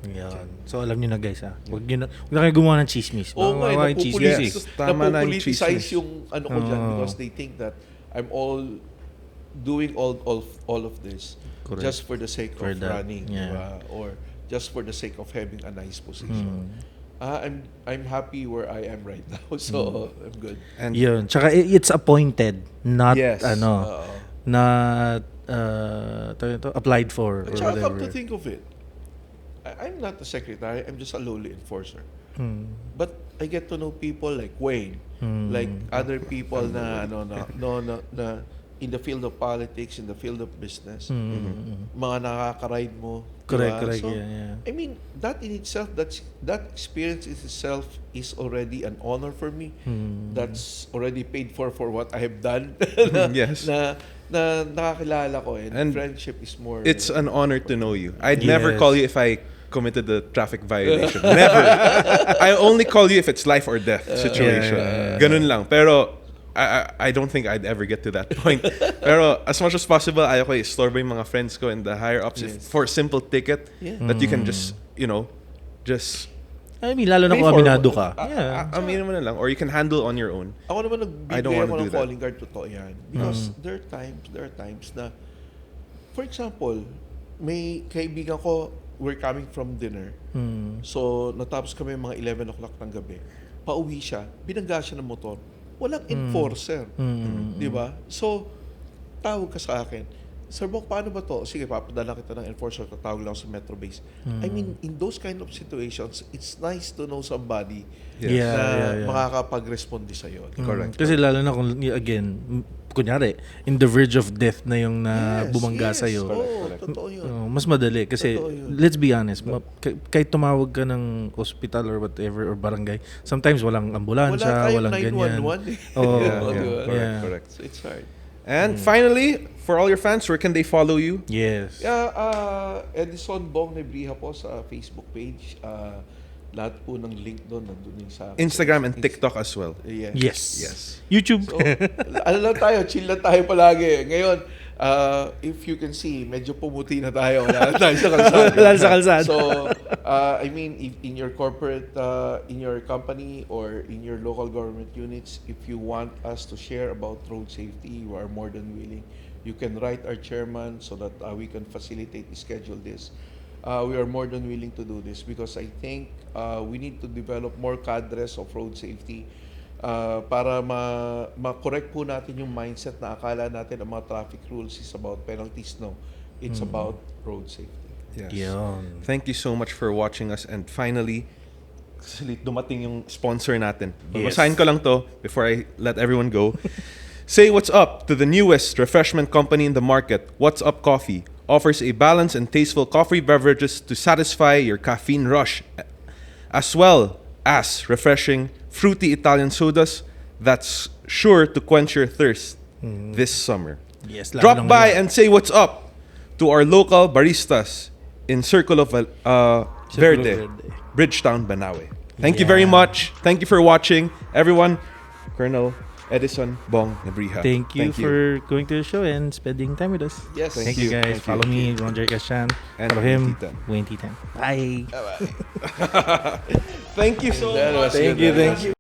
Yan. So alam niyo na guys Huwag na kayo gumawa ng chismis. Oo nga, Gumawa ng chismis. Yes. Tama na yung napopoliticize chismis. yung ano ko dyan Oo. because they think that I'm doing all of this Correct. just for the sake For of that, running, yeah. diba? Or just for the sake of having a nice position. I'm happy where I am right now, so I'm good. And Yun. Tsaka it's appointed, not Yes. not applied for or At saka come whatever. to think of it, I'm not a secretary, I'm just a lowly enforcer. But I get to know people like Wayne, like other people na in the field of politics, in the field of business, mga nakaka-ride mo. Correct, diba? correct. So, Yeah. I mean, that in itself, that experience in itself is already an honor for me. That's already paid for what I have done. Yes. na nakakilala ko, and friendship is more. it's an honor to know you. I'd never Yes. call you if I committed a traffic violation. Never. I only call you if it's life or death situation. Ganun lang. Pero I don't think I'd ever get to that point. Pero as much as possible, ayaw ko i-store yung mga friends ko and the higher ups if for a simple ticket that you can just I mean, lalo na pay kung for. aminado ka. Yeah. Aminin mo na lang or you can handle on your own. Ako naman I don't nagbibigay wanna ako do ng that. calling card, totoo yan. Because there are times na, for example, may kaibigan ko, we're coming from dinner. So, natapos kami mga 11 o'clock ng gabi. Pauwi siya, binangga siya ng motor. Walang enforcer. Di ba? So, tawag ka sa akin. Sir Bok, paano ba to? Sige, papadala kita ng enforcer, tatawag lang sa Metro Base. I mean, in those kind of situations, it's nice to know somebody Yes. na makakapag-responde sa'yo. Correct. Kasi lalo na kung, again, kunyari, in the verge of death na yung bumangga sa'yo. Correct. Totoo yun. Mas madali kasi Totoo yun. let's be honest, kahit tumawag ka ng hospital or whatever or barangay, sometimes walang ambulansya, walang ganyan. 911 eh. Oh, Yeah, Oo, yeah, diba? correct, Yeah. correct. So it's hard. And finally, for all your fans, where can they follow you? Yes. Edison Bong Nebriha po sa Facebook page. Lahat po ng link doon nandun din sa Instagram and TikTok as well. Yes. Yes. Yes. YouTube. So, ano lang tayo, chill lang tayo palagi. Ngayon, if you can see, medyo pumuti na tayo. Wala na tayo sa kalsada. Wala sa kalsada. So, I mean, if in your corporate, in your company or in your local government units, if you want us to share about road safety, you are more than willing. You can write our chairman so that we can facilitate, schedule this. We are more than willing to do this because I think we need to develop more cadres of road safety para ma-correct po natin yung mindset na akala natin ang mga traffic rules is about penalties. No, it's about road safety. Yes. Yun. Thank you so much for watching us. And finally, dumating yung sponsor natin. Yes. Basahin ko lang to before I let everyone go. Say what's up to the newest refreshment company in the market, What's Up Coffee. Offers a balanced and tasteful coffee beverages to satisfy your caffeine rush, as well as refreshing, fruity Italian sodas that's sure to quench your thirst this summer. Yes. lalo Drop lang by yun. and say what's up to our local baristas in Circle of Verde, Bridgetown, Banawe. Thank you very Yeah. much. Thank you for watching, everyone. Colonel Edison Bong Nebriha. Thank you for going to the show and spending time with us. Yes. Thank Thank you you. guys. Thank you. Follow me, Ron Jerry Cashan. And Follow him, Wayne Titan. Wayne Titan. Bye. Thank you so That much. was good. Thank you.